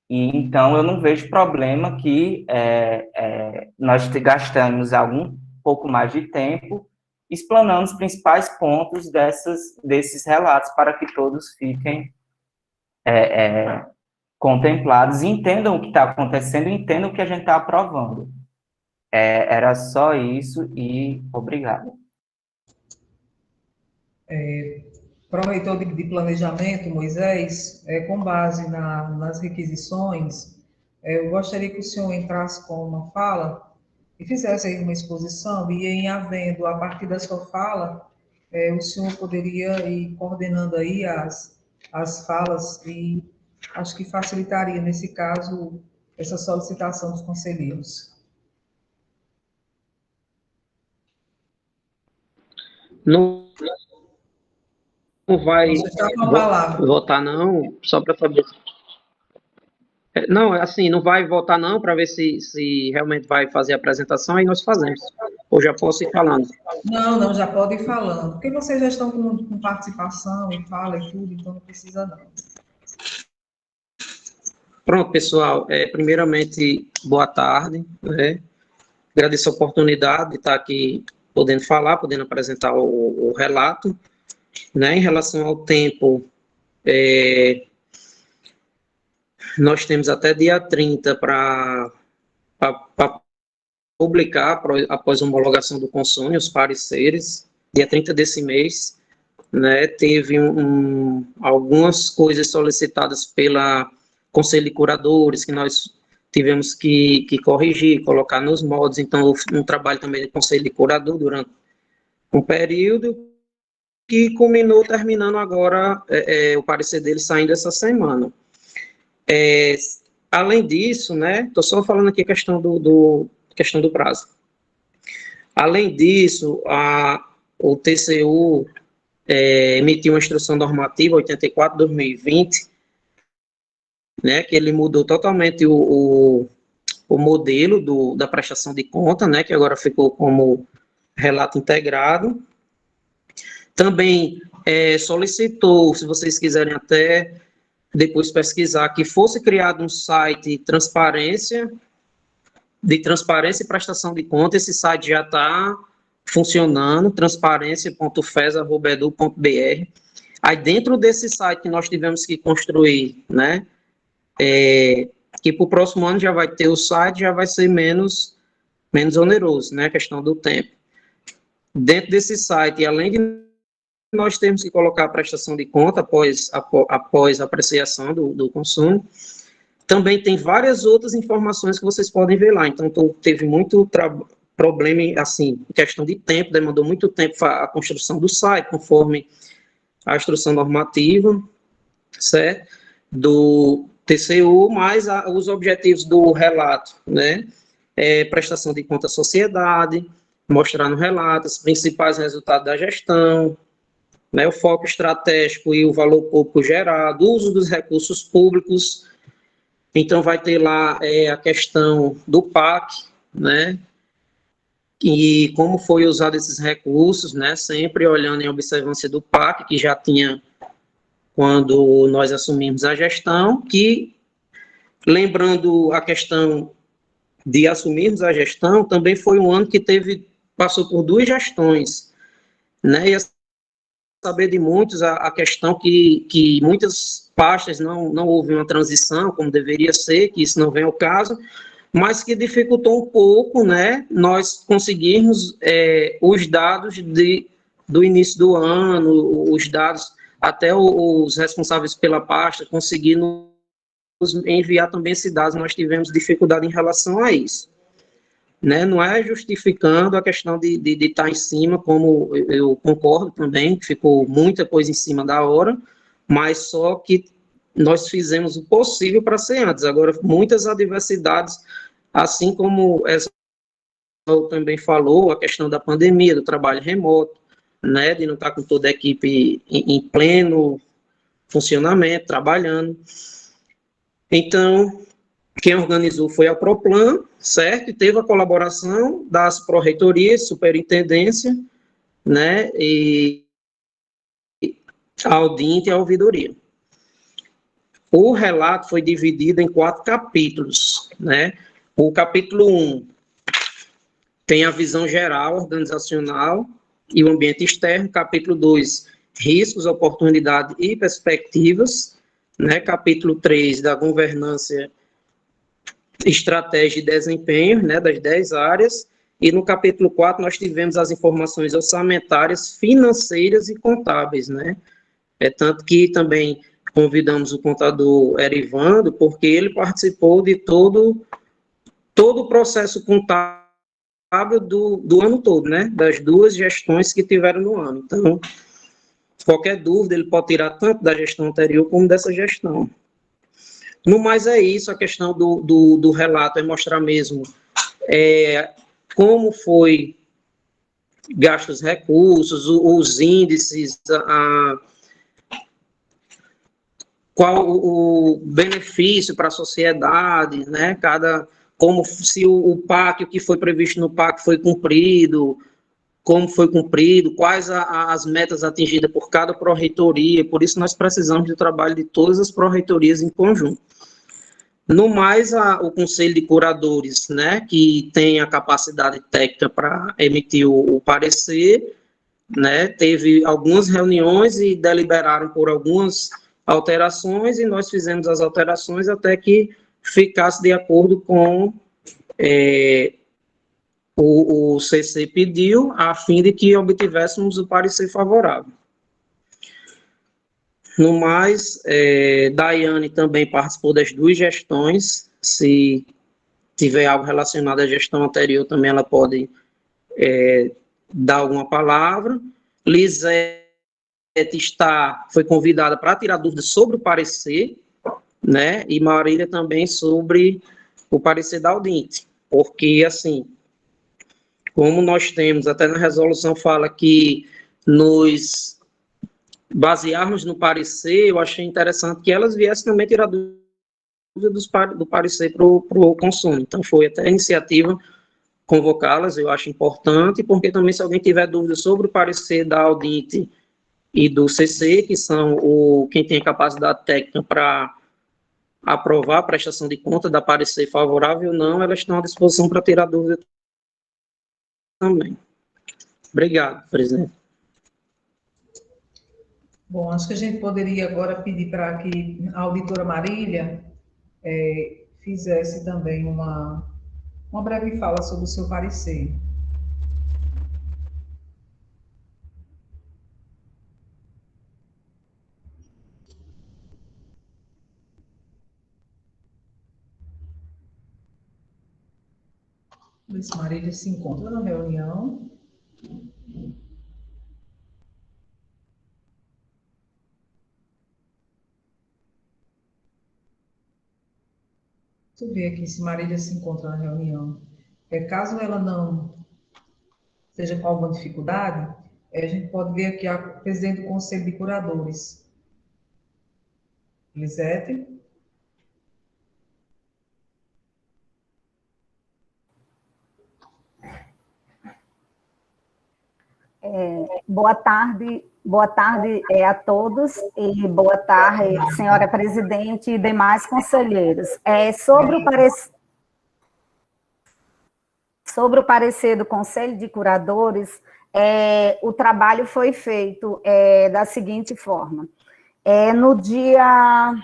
E, então, eu não vejo problema que nós gastamos algum pouco mais de tempo explanando os principais pontos desses relatos, para que todos fiquem contemplados, entendam o que está acontecendo, entendam o que a gente está aprovando. Era só isso e obrigado. Pró-reitor de planejamento, Moisés, com base nas requisições, eu gostaria que o senhor entrasse com uma fala e fizesse aí uma exposição, e em havendo, a partir da sua fala, o senhor poderia ir coordenando aí as falas, e acho que facilitaria, nesse caso, essa solicitação dos conselheiros. Não vai votar não, só para saber. Não, assim, não vai votar não, para ver se realmente vai fazer a apresentação, aí nós fazemos. Ou já posso ir falando? Não, já pode ir falando, porque vocês já estão com participação e fala e tudo, então não precisa não. Pronto, pessoal, primeiramente, boa tarde, né? Agradeço a oportunidade de estar aqui podendo falar, podendo apresentar o relato, né? Em relação ao tempo, nós temos até dia 30 para publicar, após a homologação do consórcio, os pareceres, dia 30 desse mês, né? Teve algumas coisas solicitadas pela Conselho de Curadores, que nós tivemos que corrigir, colocar nos moldes, então houve um trabalho também do Conselho de Curador durante um período, que culminou terminando agora o parecer dele saindo essa semana. Além disso, né, estou só falando aqui a questão do prazo. Além disso, o TCU emitiu uma instrução normativa 84/2020, né, que ele mudou totalmente o modelo da prestação de conta, né, que agora ficou como relato integrado. Também solicitou, se vocês quiserem até depois pesquisar, que fosse criado um site de transparência e prestação de conta. Esse site já está funcionando, transparência.fes.edu.br. Aí dentro desse site que nós tivemos que construir, né, que para o próximo ano já vai ter o site, já vai ser menos oneroso, né, a questão do tempo. Dentro desse site, além de nós temos que colocar a prestação de conta após a apreciação do consumo, também tem várias outras informações que vocês podem ver lá. Então, teve muito problema, assim, em questão de tempo, demandou muito tempo a construção do site, conforme a instrução normativa, certo? Do TCU, mais os objetivos do relato, né? Prestação de conta à sociedade, mostrar no relato os principais resultados da gestão, né, o foco estratégico e o valor público gerado, uso dos recursos públicos. Então, vai ter lá a questão do PAC, né, e como foi usado esses recursos, né, sempre olhando em observância do PAC, que já tinha quando nós assumimos a gestão, que, lembrando a questão de assumirmos a gestão, também foi um ano que passou por 2 gestões, né, e saber de muitos a questão que muitas pastas não houve uma transição como deveria ser, que isso não vem ao caso, mas que dificultou um pouco, né, nós conseguirmos os dados do início do ano, os dados, até os responsáveis pela pasta conseguiram nos enviar também esses dados, nós tivemos dificuldade em relação a isso. né? Não é justificando a questão de estar em cima, como eu concordo também, que ficou muita coisa em cima da hora, mas só que nós fizemos o possível para ser antes. Agora, muitas adversidades, assim como essa também falou, a questão da pandemia, do trabalho remoto, né, de não estar com toda a equipe em pleno funcionamento, trabalhando. Então, quem organizou foi a Proplan, certo? E teve a colaboração das pró-reitorias, superintendência, né, e a Audinte e a ouvidoria. O relato foi dividido em 4 capítulos, né? O capítulo 1 tem a visão geral, organizacional e o ambiente externo. Capítulo 2, riscos, oportunidades e perspectivas, né? Capítulo 3, da governança, estratégia e desempenho, né? Das 10 áreas. E no capítulo 4, nós tivemos as informações orçamentárias, financeiras e contábeis, né? Tanto que também convidamos o contador Erivando, porque ele participou de todo o processo contábil do ano todo, né? Das 2 gestões que tiveram no ano. Então, qualquer dúvida, ele pode tirar tanto da gestão anterior como dessa gestão. No mais é isso, a questão do relato é mostrar mesmo como foi gastos os recursos, os índices, qual o benefício para a sociedade, né? Como se o PAC, o que foi previsto no PAC foi cumprido, como foi cumprido, quais as metas atingidas por cada pró-reitoria. Por isso nós precisamos do trabalho de todas as pró-reitorias em conjunto. No mais, o Conselho de Curadores, né, que tem a capacidade técnica para emitir o parecer, né, teve algumas reuniões e deliberaram por algumas alterações, e nós fizemos as alterações até que ficasse de acordo com o CC pediu, a fim de que obtivéssemos o parecer favorável. No mais, Daiane também participou das 2 gestões. Se tiver algo relacionado à gestão anterior, também ela pode dar alguma palavra. Lisete foi convidada para tirar dúvidas sobre o parecer, né? E Marília também sobre o parecer da Audinte, porque, assim, como nós temos, até na resolução fala que nos basearmos no parecer, eu achei interessante que elas viessem também tirar dúvida do parecer para o consumo. Então, foi até a iniciativa convocá-las, eu acho importante, porque também se alguém tiver dúvida sobre o parecer da Audinte e do CC, que são quem tem a capacidade técnica para aprovar a prestação de conta, dar parecer favorável ou não, elas estão à disposição para tirar dúvida também. Obrigado, presidente. Bom, acho que a gente poderia agora pedir para que a auditora Marília fizesse também uma breve fala sobre o seu parecer. Luiz Marília se encontra na reunião. Deixa eu ver aqui se Marília se encontra na reunião. Caso ela não esteja com alguma dificuldade, a gente pode ver aqui a presidente do Conselho de Curadores. Lisete. Boa tarde a todos e boa tarde, senhora presidente e demais conselheiros. Sobre o parecer do Conselho de Curadores, o trabalho foi feito da seguinte forma. No dia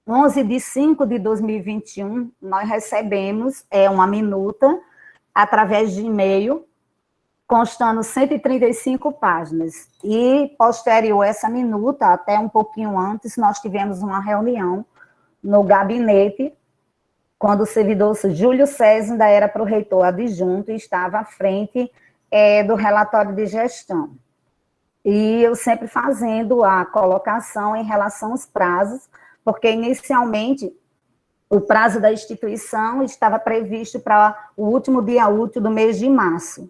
11/5/2021, nós recebemos uma minuta através de e-mail, constando 135 páginas. E, posterior a essa minuta, até um pouquinho antes, nós tivemos uma reunião no gabinete quando o servidor Júlio César ainda era pró-reitor adjunto e estava à frente do relatório de gestão. E eu sempre fazendo a colocação em relação aos prazos, porque inicialmente o prazo da instituição estava previsto para o último dia útil do mês de março.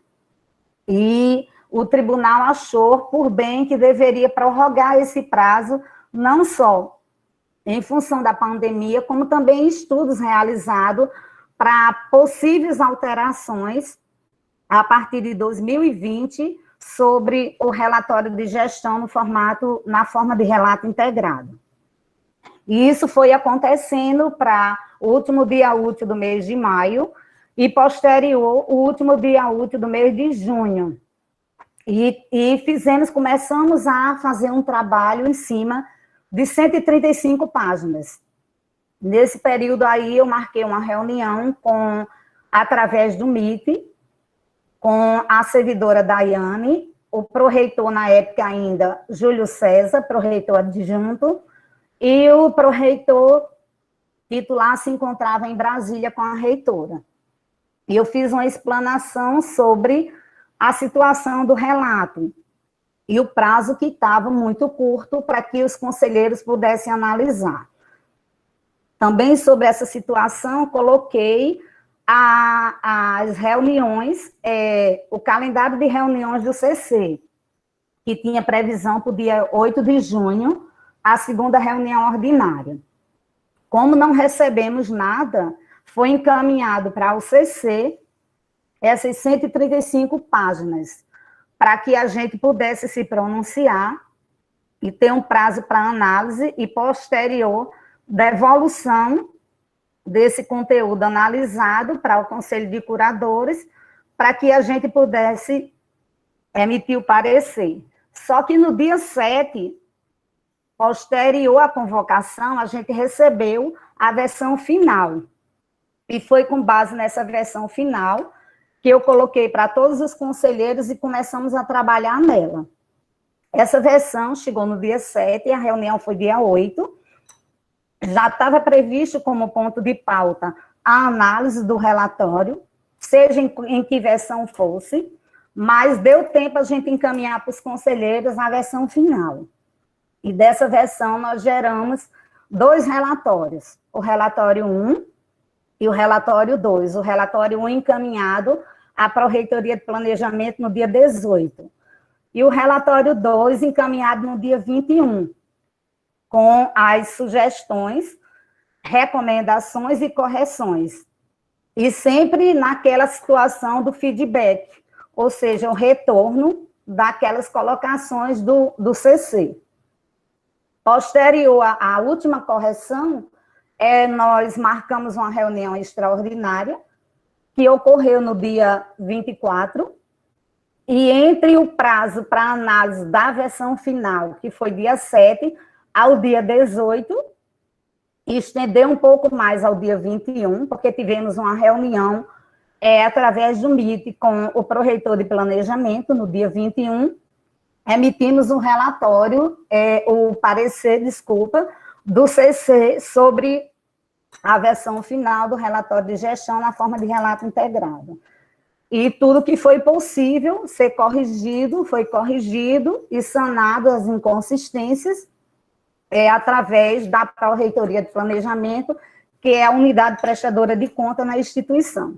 E o tribunal achou por bem que deveria prorrogar esse prazo, não só em função da pandemia, como também estudos realizados para possíveis alterações a partir de 2020 sobre o relatório de gestão na forma de relato integrado. E isso foi acontecendo para o último dia útil do mês de maio e posterior o último dia útil do mês de junho. E começamos a fazer um trabalho em cima de 135 páginas. Nesse período aí, eu marquei uma reunião através do Meet, com a servidora Daiane, o pró-reitor na época ainda, Júlio César, pró-reitor adjunto, e o pró-reitor titular se encontrava em Brasília com a reitora. E eu fiz uma explanação sobre a situação do relato e o prazo que estava muito curto para que os conselheiros pudessem analisar. Também sobre essa situação, coloquei as reuniões, o calendário de reuniões do CC, que tinha previsão para o dia 8 de junho, a segunda reunião ordinária. Como não recebemos nada, foi encaminhado para o CC essas 135 páginas, para que a gente pudesse se pronunciar e ter um prazo para análise e posterior devolução desse conteúdo analisado para o Conselho de Curadores, para que a gente pudesse emitir o parecer. Só que no dia 7, posterior à convocação, a gente recebeu a versão final. E foi com base nessa versão final que eu coloquei para todos os conselheiros e começamos a trabalhar nela. Essa versão chegou no dia 7, a reunião foi dia 8, já estava previsto como ponto de pauta a análise do relatório, seja em que versão fosse, mas deu tempo a gente encaminhar para os conselheiros a versão final. E dessa versão nós geramos 2 relatórios, o relatório 1 e o relatório 2. O relatório 1 encaminhado à Pró-Reitoria de Planejamento no dia 18. E o relatório 2 encaminhado no dia 21, com as sugestões, recomendações e correções. E sempre naquela situação do feedback, ou seja, o retorno daquelas colocações do CC. Posterior à última correção, nós marcamos uma reunião extraordinária, que ocorreu no dia 24, e entre o prazo para análise da versão final, que foi dia 7, ao dia 18, e estender um pouco mais ao dia 21, porque tivemos uma reunião através do Meet com o pró-reitor de planejamento, no dia 21, emitimos um relatório, o parecer, do CC sobre a versão final do relatório de gestão na forma de relato integrado. E tudo que foi possível ser corrigido, foi corrigido e sanado as inconsistências através da Pró-Reitoria de Planejamento, que é a unidade prestadora de conta na instituição.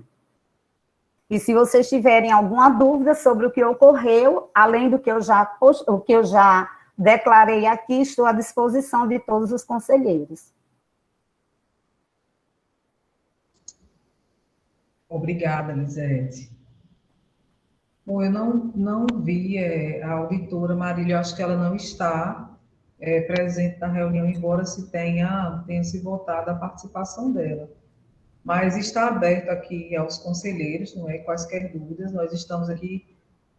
E se vocês tiverem alguma dúvida sobre o que ocorreu, além do que eu já declarei aqui, estou à disposição de todos os conselheiros. Obrigada, Lisete. Bom, eu não vi a auditora Marília, eu acho que ela não está presente na reunião, embora tenha se votado a participação dela. Mas está aberto aqui aos conselheiros, não é? Quaisquer dúvidas, nós estamos aqui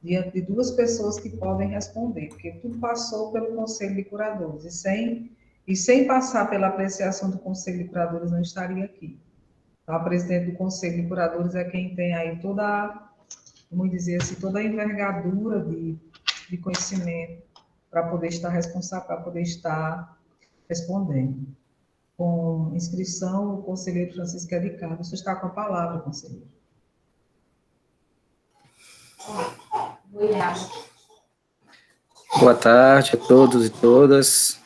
diante de 2 pessoas que podem responder, porque tudo passou pelo Conselho de Curadores, e sem passar pela apreciação do Conselho de Curadores, não estaria aqui. Então, a presidente do Conselho de Curadores é quem tem aí vamos dizer assim, toda a envergadura de conhecimento para poder estar responsável, para poder estar respondendo. com inscrição, o conselheiro Francisco Edicado. Você está com a palavra, conselheiro. Boa tarde a todos e todas.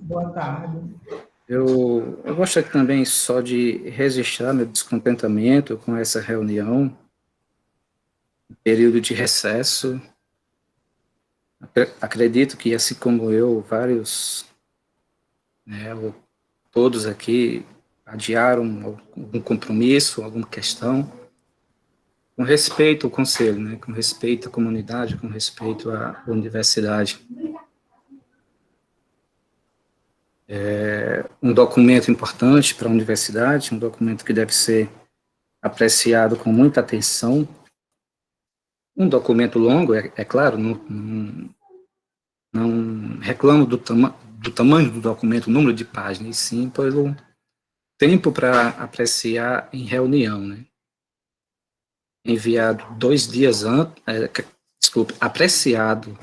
Boa tarde. Eu gostaria também só de registrar meu descontentamento com essa reunião, período de recesso. Acredito que, assim como eu, vários, todos aqui adiaram algum compromisso, alguma questão, com respeito ao conselho, né, com respeito à comunidade, com respeito à universidade. É um documento importante para a universidade, um documento que deve ser apreciado com muita atenção. Um documento longo, é claro, não reclamo do tamanho do documento, o número de páginas, e sim pelo tempo para apreciar em reunião, né? Enviado 2 dias antes, apreciado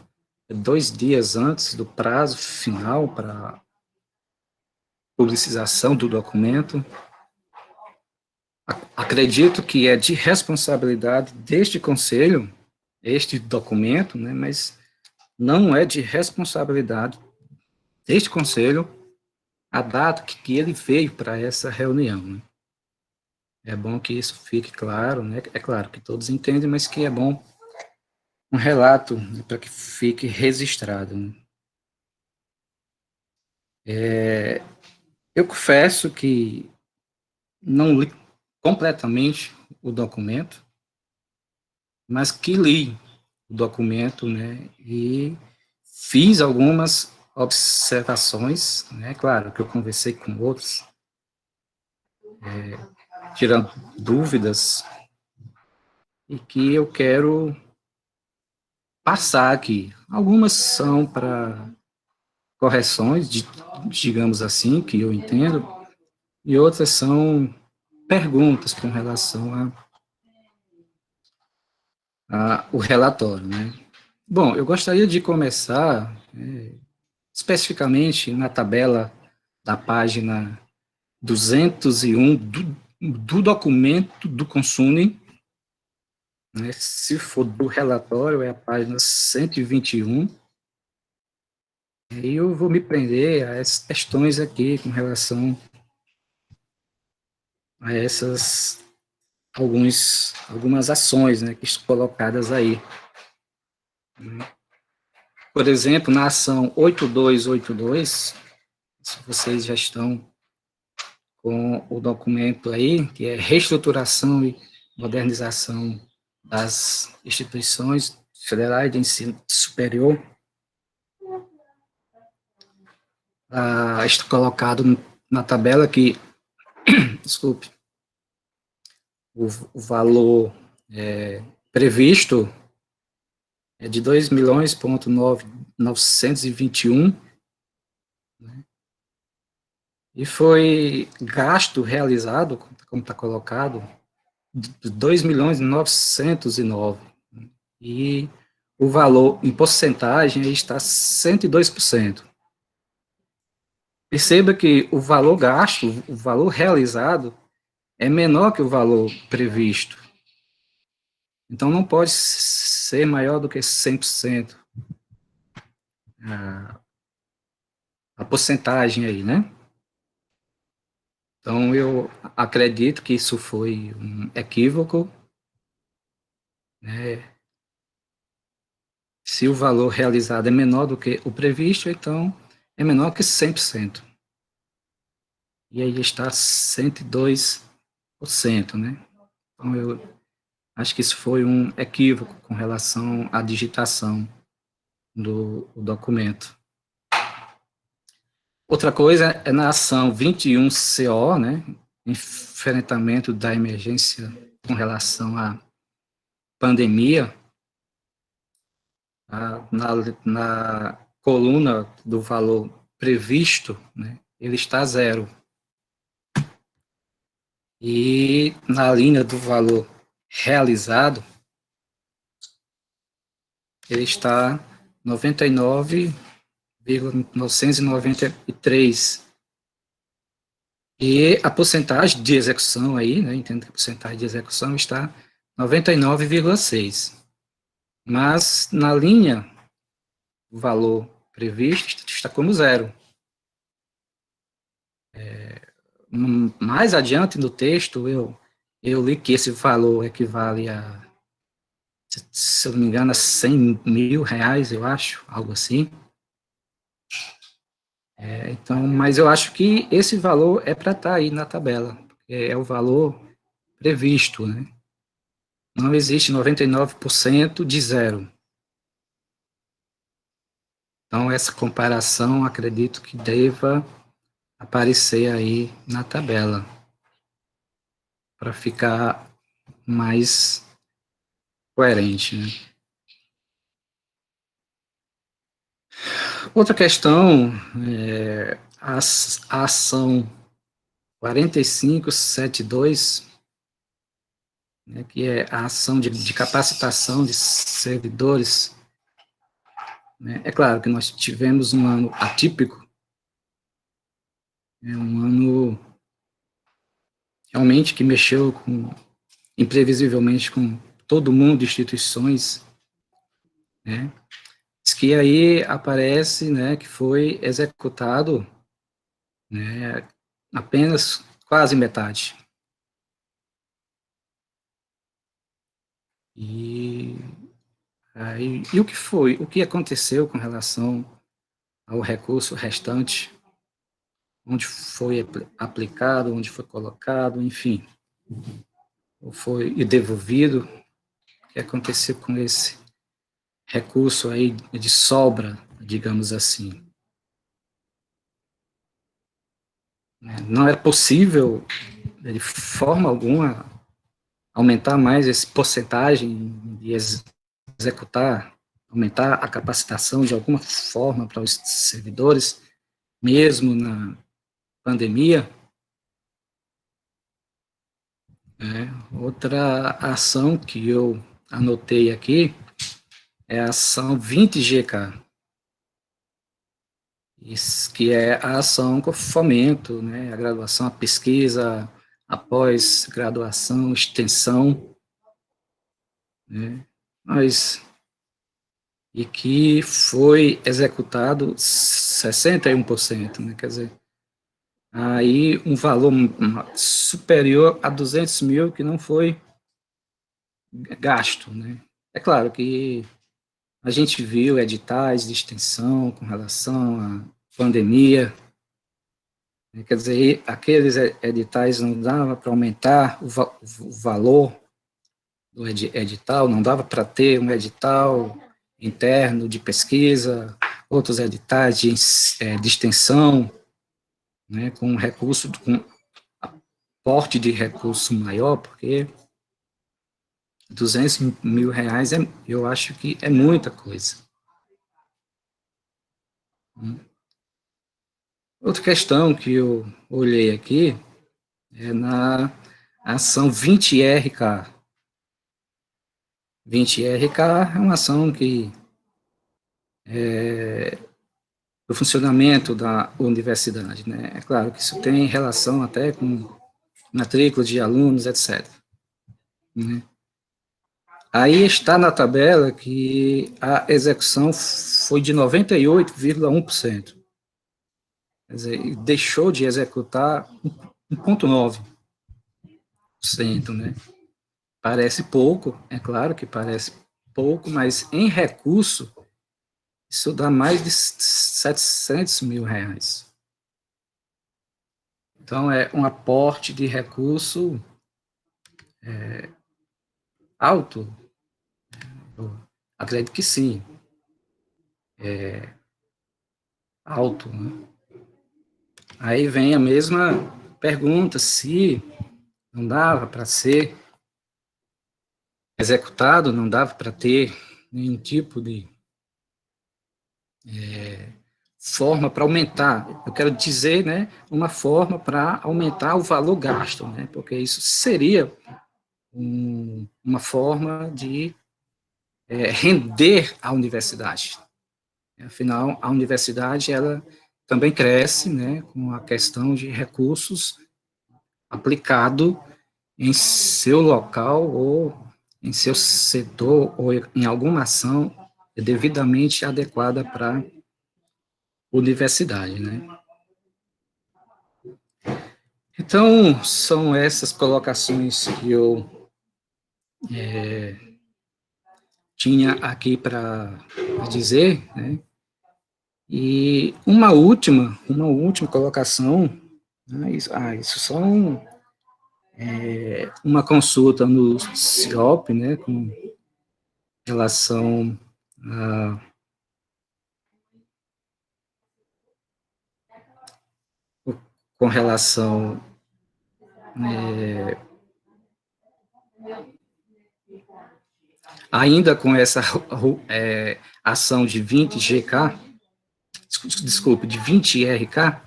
2 dias antes do prazo final para publicização do documento. Acredito que é de responsabilidade deste conselho, este documento, né, mas não é de responsabilidade deste conselho a data que ele veio para essa reunião, né. É bom que isso fique claro, né, é claro que todos entendem, mas que é bom um relato, né, para que fique registrado, né. Eu confesso que não li completamente o documento, mas que li o documento, né, e fiz algumas observações, né, claro que eu conversei com outros, tirando dúvidas, e que eu quero passar aqui. Algumas são para correções, digamos assim, que eu entendo, e outras são perguntas com relação o relatório, né. Bom, eu gostaria de começar especificamente na tabela da página 201 do documento do Consune, né, se for do relatório, é a página 121, e eu vou me prender a essas questões aqui com relação a essas algumas ações, né, que estão colocadas aí. Por exemplo, na ação 8282, se vocês já estão com o documento aí, que é reestruturação e modernização das instituições federais de ensino superior, está colocado na tabela que, desculpe, o valor previsto é de 2.921.000, né? E foi gasto realizado, como está colocado, de 2.909.000, e o valor em porcentagem aí está 102%. Perceba que o valor gasto, o valor realizado, é menor que o valor previsto. Então, não pode ser maior do que 100%. A porcentagem aí, né? Então, eu acredito que isso foi um equívoco, né? Se o valor realizado é menor do que o previsto, então é menor que 100%. E aí está 102%, né? Então, eu acho que isso foi um equívoco com relação à digitação do documento. Outra coisa é na ação 21CO, né? Enfrentamento da emergência com relação à pandemia. Na coluna do valor previsto, né, ele está 0. E na linha do valor realizado, ele está 99,993. E a porcentagem de execução aí, né, entendo que a porcentagem de execução está 99,6%. Mas na linha, o valor previsto está como zero. Mais adiante no texto, eu li que esse valor equivale a, se eu não me engano, a 100 mil reais, eu acho, algo assim. Então, mas eu acho que esse valor é para estar aí na tabela, porque é o valor previsto, né? Não existe 99% de zero. Então, essa comparação, acredito que deva aparecer aí na tabela, para ficar mais coerente, né? Outra questão é a ação 4572, né, que é a ação de capacitação de servidores, né? É claro que nós tivemos um ano atípico, um ano realmente que mexeu imprevisivelmente com todo mundo, instituições, né? Diz que aí aparece, né, que foi executado, né, apenas quase metade. E o que aconteceu com relação ao recurso restante, onde foi aplicado, onde foi colocado, enfim, ou foi devolvido, o que aconteceu com esse recurso aí de sobra, digamos assim. Não era possível, de forma alguma, aumentar mais essa porcentagem de executar, aumentar a capacitação de alguma forma para os servidores, mesmo na pandemia. Outra ação que eu anotei aqui é a ação 20GK, que é a ação com fomento, né, a graduação, a pesquisa, a pós-graduação, extensão, né, e que foi executado 61%, né, quer dizer, aí um valor superior a 200 mil que não foi gasto, né. É claro que a gente viu editais de extensão com relação à pandemia, quer dizer, aqueles editais não dava para aumentar o valor do edital, não dava para ter um edital interno de pesquisa, outros editais de extensão, né, com recurso, com aporte de recurso maior, porque 200 mil reais, eu acho que é muita coisa. Outra questão que eu olhei aqui é na ação 20RK. 20RK é uma ação que o funcionamento da universidade, né? É claro que isso tem relação até com matrícula de alunos, etc. Né? Aí está na tabela que a execução foi de 98,1%. Quer dizer, deixou de executar 1,9%, né? Parece pouco, é claro que parece pouco, mas em recurso, isso dá mais de 700 mil reais. Então, é um aporte de recurso alto. Eu acredito que sim. Alto, né? Aí vem a mesma pergunta, se não dava para ser executado, não dava para ter nenhum tipo de forma para aumentar, eu quero dizer, né, uma forma para aumentar o valor gasto, né, porque isso seria uma forma de render a universidade. Afinal, a universidade, ela também cresce, né, com a questão de recursos aplicado em seu local ou em seu setor ou em alguma ação devidamente adequada para a universidade, né? Então, são essas colocações que eu tinha aqui para dizer, né? E uma última colocação, né? Isso são uma consulta no CIOP, né, com relação a com relação ainda com essa ação de 20 GK, desculpe, de 20 RK,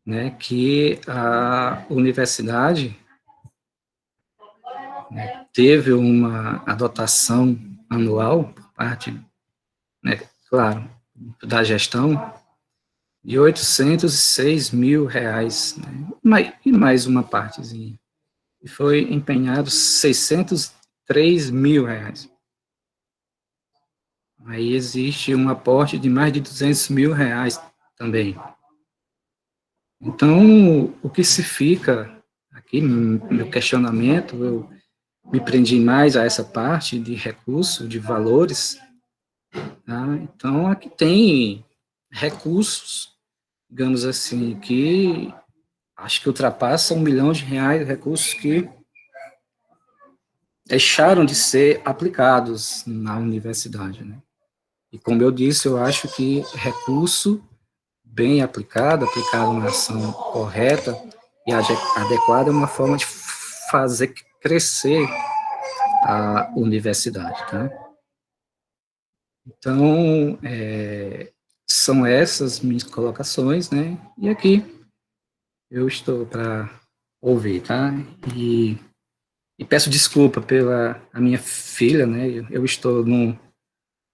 né, que a universidade, né, teve uma adotação anual por parte, né, claro, da gestão, de R$ 806 mil, né, e mais uma partezinha. E foi empenhado R$ 603 mil. Aí existe um aporte de mais de R$ 200 mil também. Então, o que se fica aqui, meu questionamento, eu me prendi mais a essa parte de recurso, de valores, tá? Então, aqui tem recursos, digamos assim, que acho que ultrapassam R$ 1 milhão, recursos que deixaram de ser aplicados na universidade, né? E como eu disse, eu acho que recurso bem aplicado na ação correta e adequada é uma forma de fazer crescer a universidade, tá? Então, são essas minhas colocações, né? E aqui eu estou para ouvir, tá? E peço desculpa pela a minha filha, né? Eu estou num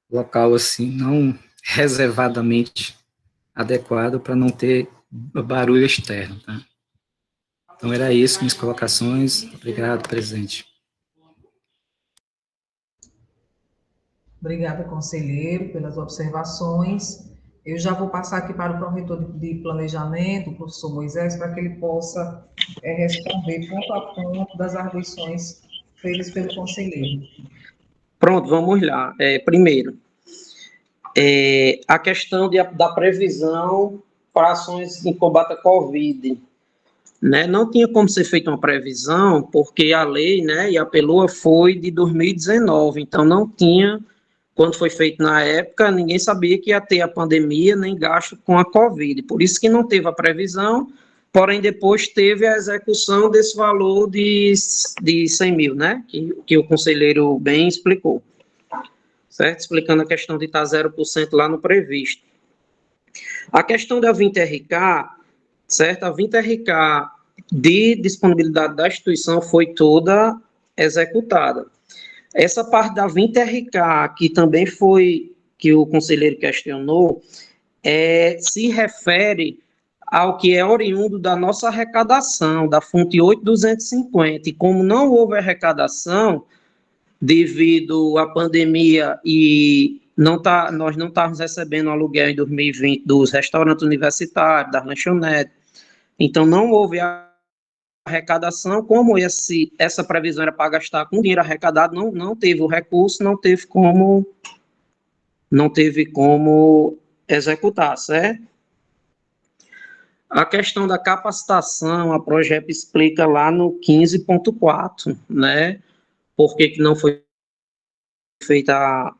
local assim, não reservadamente adequado para não ter barulho externo, tá? Então era isso, minhas colocações. Obrigado, presidente. Obrigada, conselheiro, pelas observações. Eu já vou passar aqui para o pró-reitor de planejamento, o professor Moisés, para que ele possa responder ponto a ponto das arguições feitas pelo conselheiro. Pronto, vamos lá. Primeiro, a questão da previsão para ações em combate à Covid, né? Não tinha como ser feita uma previsão, porque a lei, né, e a PELOA foi de 2019, então não tinha, quando foi feito na época, ninguém sabia que ia ter a pandemia, nem gasto com a Covid, por isso que não teve a previsão, porém depois teve a execução desse valor de 100 mil, né, que o conselheiro bem explicou, certo? Explicando a questão de estar 0% lá no previsto. A questão da 20RK, certo? A 20RK de disponibilidade da instituição foi toda executada. Essa parte da 20RK, que também foi, que o conselheiro questionou, se refere ao que é oriundo da nossa arrecadação, da fonte 8250, e como não houve arrecadação, devido à pandemia e nós não estávamos recebendo aluguel em 2020 dos restaurantes universitários, das lanchonetes, então não houve arrecadação, como essa previsão era para gastar com dinheiro arrecadado, não teve o recurso, não teve como executar, certo? A questão da capacitação, a Progep explica lá no 15.4, né? Por que não foi feita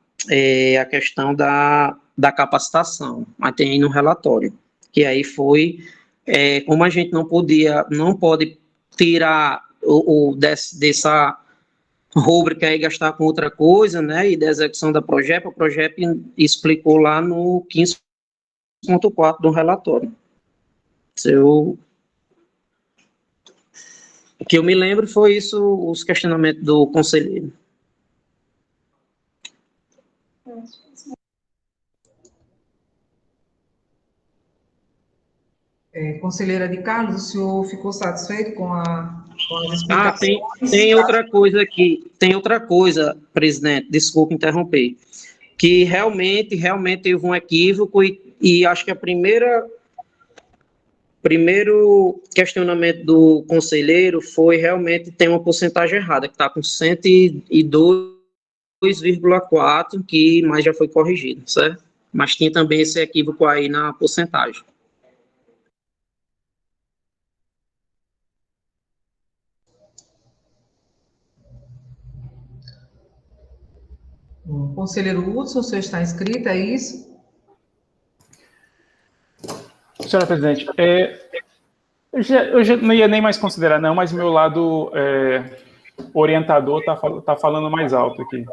a questão da capacitação, mas tem aí no relatório, que aí foi, como a gente não pode tirar dessa rúbrica aí gastar com outra coisa, né, e da execução da Progep, a Progep explicou lá no 15.4 do relatório. O que eu me lembro foi isso, os questionamentos do conselheiro. Conselheira de Carlos, o senhor ficou satisfeito com as explicações? Tem outra coisa, presidente, desculpe interromper, que realmente teve um equívoco e acho que primeiro questionamento do conselheiro foi realmente tem uma porcentagem errada, que está com 102,4, mas já foi corrigido, certo? Mas tinha também esse equívoco aí na porcentagem. Conselheiro Hudson, o senhor está inscrito, é isso? Senhora presidente, eu já não ia nem mais considerar, não, mas meu lado orientador está falando mais alto aqui.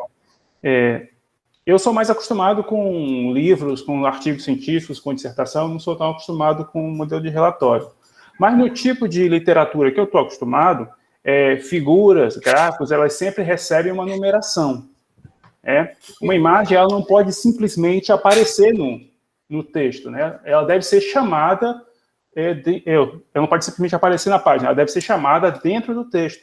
Eu sou mais acostumado com livros, com artigos científicos, com dissertação, não sou tão acostumado com o modelo de relatório. Mas no tipo de literatura que eu estou acostumado, figuras, gráficos, elas sempre recebem uma numeração. Uma imagem ela não pode simplesmente aparecer no texto, né? Ela deve ser chamada, ela não pode simplesmente aparecer na página, ela deve ser chamada dentro do texto.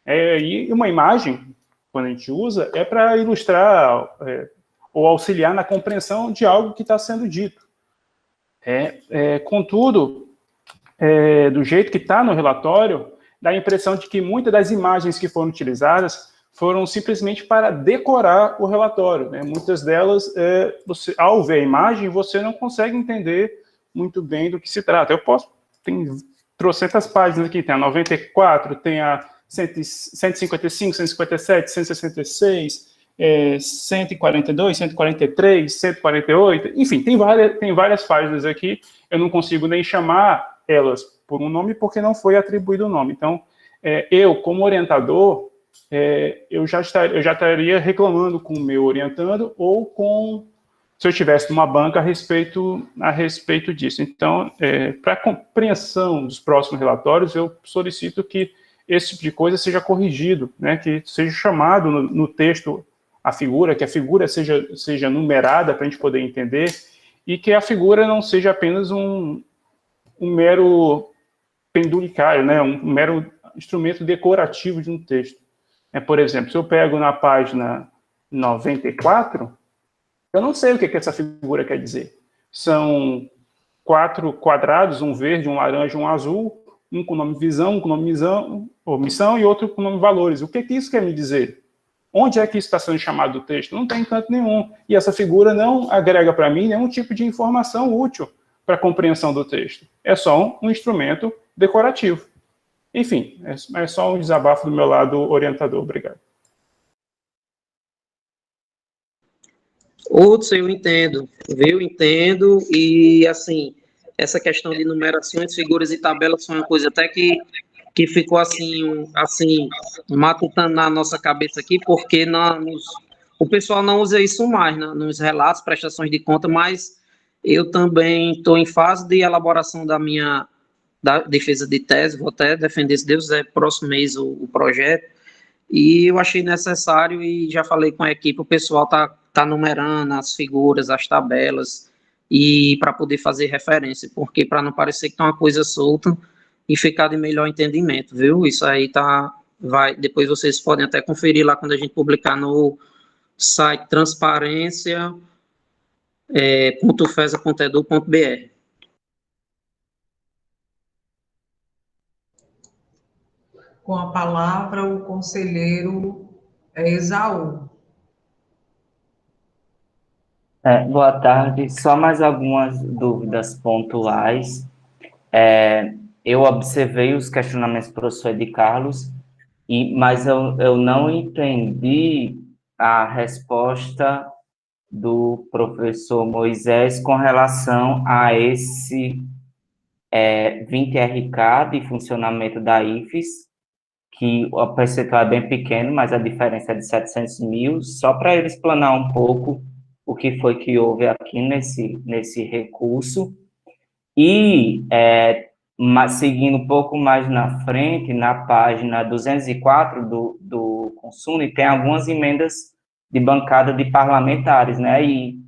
E uma imagem, quando a gente usa, é para ilustrar ou auxiliar na compreensão de algo que está sendo dito. Contudo, do jeito que está no relatório, dá a impressão de que muitas das imagens que foram utilizadas foram simplesmente para decorar o relatório, né? Muitas delas, você, ao ver a imagem, você não consegue entender muito bem do que se trata. Tem trocentas páginas aqui, tem a 94, tem a 155, 157, 166, 142, 143, 148, enfim, tem várias páginas aqui, eu não consigo nem chamar elas por um nome, porque não foi atribuído o nome. Então, eu, como orientador, eu já estaria reclamando com o meu orientando ou se eu estivesse numa banca a respeito disso. Então, para a compreensão dos próximos relatórios, eu solicito que esse tipo de coisa seja corrigido, né, que seja chamado no texto a figura, que a figura seja numerada para a gente poder entender, e que a figura não seja apenas um mero penduricário, né, um mero instrumento decorativo de um texto. Por exemplo, se eu pego na página 94, eu não sei o que essa figura quer dizer. São 4 quadrados, um verde, um laranja, um azul, um com nome visão, um com nome missão e outro com nome valores. O que isso quer me dizer? Onde é que isso está sendo chamado do texto? Não tem canto nenhum. E essa figura não agrega para mim nenhum tipo de informação útil para a compreensão do texto. É só um instrumento decorativo. Enfim, é só um desabafo do meu lado orientador. Obrigado. Outros eu entendo, viu? Entendo, e assim, essa questão de numerações, figuras e tabelas foi uma coisa até que ficou assim matutando na nossa cabeça aqui, porque o pessoal não usa isso mais nos relatos, prestações de conta, mas eu também estou em fase de elaboração da defesa de tese, vou até defender, se Deus quiser, próximo mês o projeto, e eu achei necessário, e já falei com a equipe, o pessoal tá numerando as figuras, as tabelas, e para poder fazer referência, porque para não parecer que tá uma coisa solta e ficar de melhor entendimento, viu? Isso aí depois vocês podem até conferir lá quando a gente publicar no site transparência.fesa.edu.br. Com a palavra, o conselheiro Esaú. Boa tarde. Só mais algumas dúvidas pontuais. Eu observei os questionamentos do professor de Carlos, mas eu não entendi a resposta do professor Moisés com relação a esse 20RK de funcionamento da IFES, que o percentual é bem pequeno, mas a diferença é de 700 mil, só para ele explanar um pouco o que foi que houve aqui nesse recurso. E, seguindo um pouco mais na frente, na página 204 do Consune, tem algumas emendas de bancada de parlamentares, né? E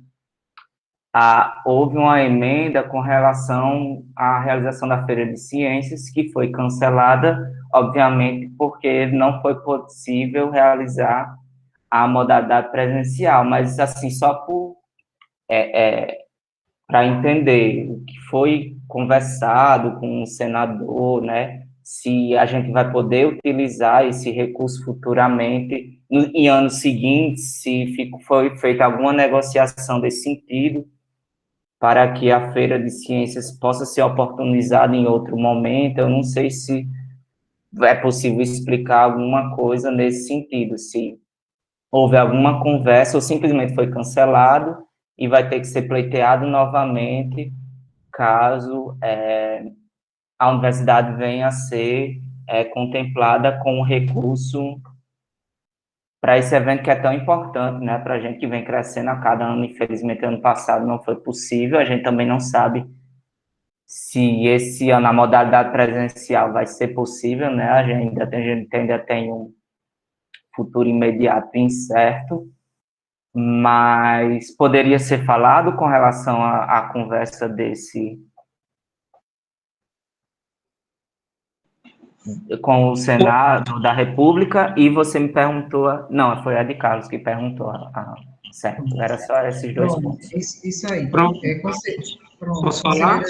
houve uma emenda com relação à realização da Feira de Ciências, que foi cancelada, obviamente, porque não foi possível realizar a modalidade presencial, mas, assim, só para entender o que foi conversado com o senador, né, se a gente vai poder utilizar esse recurso futuramente, em anos seguintes, se foi feita alguma negociação desse sentido, para que a Feira de Ciências possa ser oportunizada em outro momento. Eu não sei se é possível explicar alguma coisa nesse sentido, se houve alguma conversa ou simplesmente foi cancelado e vai ter que ser pleiteado novamente caso a universidade venha a ser contemplada com o recurso para esse evento que é tão importante, né, para a gente que vem crescendo a cada ano. Infelizmente, ano passado não foi possível, a gente também não sabe se esse ano a modalidade presencial vai ser possível, né, a gente ainda tem um futuro imediato incerto, mas poderia ser falado com relação à conversa com o Senado da República, e você me perguntou, não, foi a de Carlos que perguntou, certo, era só esses dois pontos. Isso aí. Pronto. Pronto. Posso falar?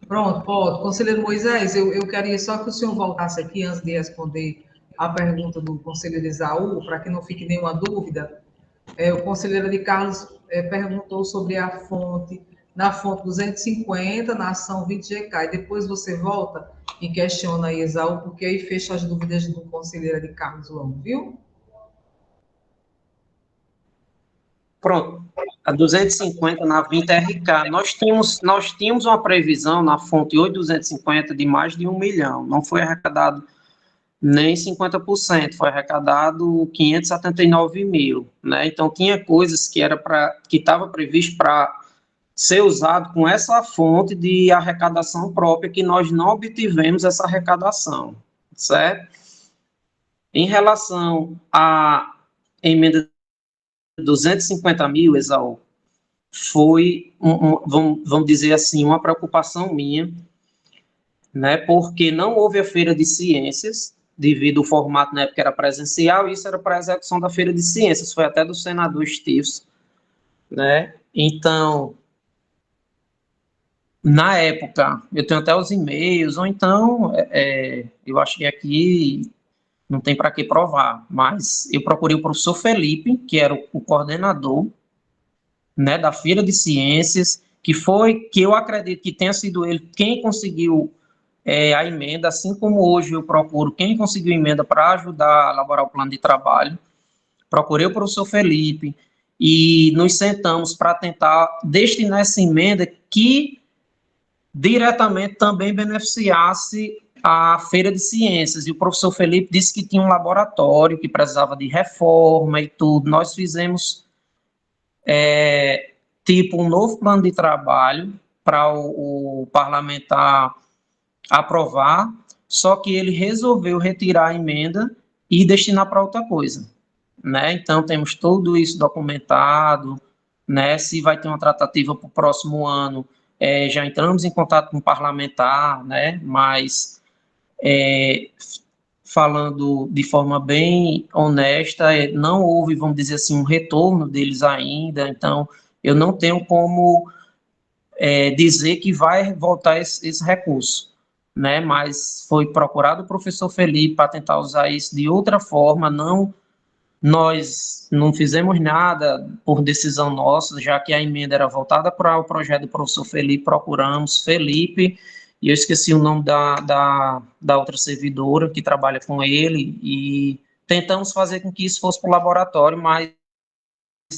Pronto, pode. Conselheiro Moisés, eu queria só que o senhor voltasse aqui antes de responder a pergunta do conselheiro Esaú, para que não fique nenhuma dúvida. O conselheiro de Carlos perguntou sobre a fonte, na fonte 250, na ação 20GK, e depois você volta e questiona aí, Esaú, porque aí fecha as dúvidas do conselheiro de Carlos logo, viu? Pronto. A 250 na 20RK. Nós tínhamos uma previsão na fonte 8250 de mais de 1 milhão. Não foi arrecadado nem 50%, foi arrecadado 579 mil, né? Então, tinha coisas que estava previsto para ser usado com essa fonte de arrecadação própria, que nós não obtivemos essa arrecadação, certo? Em relação à emenda de 250 mil, Exaú, foi, vamos dizer assim, uma preocupação minha, né? Porque não houve a Feira de Ciências, devido ao formato na época era presencial, e isso era para a execução da Feira de Ciências, foi até do senador Stives, né? Então, na época, eu tenho até os e-mails, ou então, eu acho que aqui não tem para que provar, mas eu procurei o professor Felipe, que era o coordenador, né, da Feira de Ciências, que eu acredito que tenha sido ele quem conseguiu a emenda, assim como hoje eu procuro quem conseguiu emenda para ajudar a elaborar o plano de trabalho. Procurei o professor Felipe e nos sentamos para tentar destinar essa emenda que diretamente também beneficiasse a Feira de Ciências. E o professor Felipe disse que tinha um laboratório que precisava de reforma e tudo. Nós fizemos tipo um novo plano de trabalho para o parlamentar aprovar, só que ele resolveu retirar a emenda e destinar para outra coisa, né? Então, temos tudo isso documentado, né? Se vai ter uma tratativa para o próximo ano, já entramos em contato com o parlamentar, né? Mas, falando de forma bem honesta, não houve, vamos dizer assim, um retorno deles ainda, então, eu não tenho como dizer que vai voltar esse recurso, né? Mas foi procurado o professor Felipe para tentar usar isso de outra forma. Nós não fizemos nada por decisão nossa, já que a emenda era voltada para o projeto do professor Felipe. Procuramos Felipe, e eu esqueci o nome da outra servidora que trabalha com ele, e tentamos fazer com que isso fosse para o laboratório, mas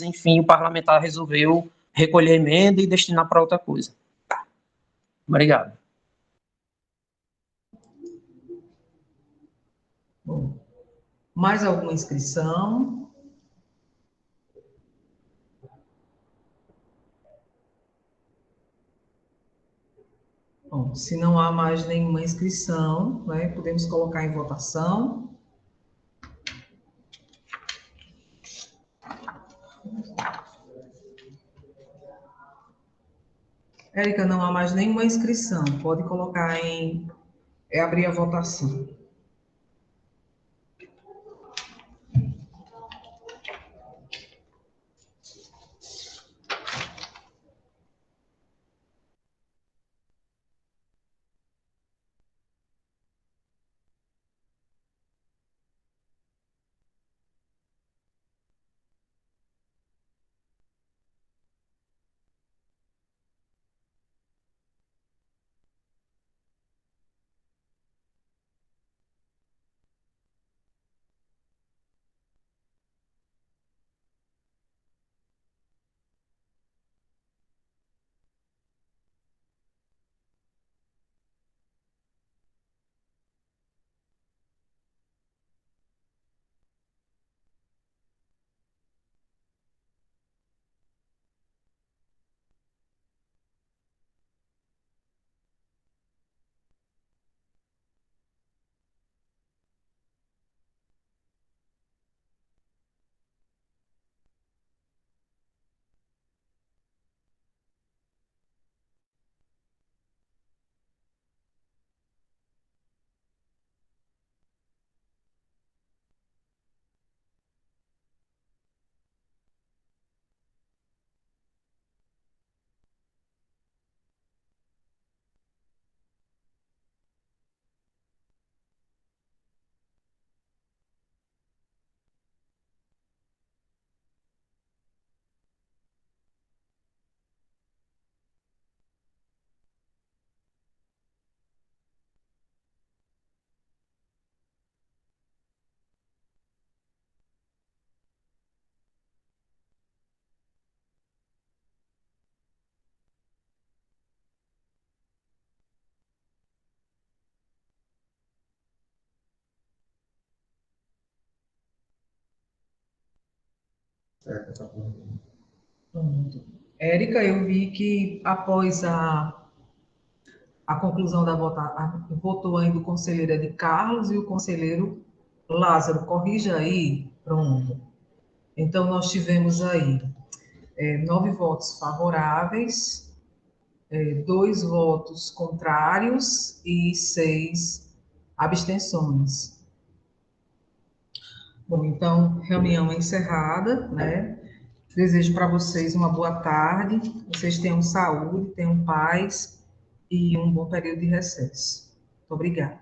enfim, o parlamentar resolveu recolher a emenda e destinar para outra coisa. Obrigado. Bom, mais alguma inscrição? Bom, se não há mais nenhuma inscrição, né, podemos colocar em votação. Érica, não há mais nenhuma inscrição. Pode colocar abrir a votação. Pronto. Érica, eu vi que após a conclusão da votação, votou ainda o conselheiro de Carlos e o conselheiro Lázaro. Corrija aí. Pronto. Então, nós tivemos aí 9 votos favoráveis, 2 votos contrários e 6 abstenções. Bom, então, reunião encerrada, né? Desejo para vocês uma boa tarde, vocês tenham saúde, tenham paz e um bom período de recesso. Muito obrigada.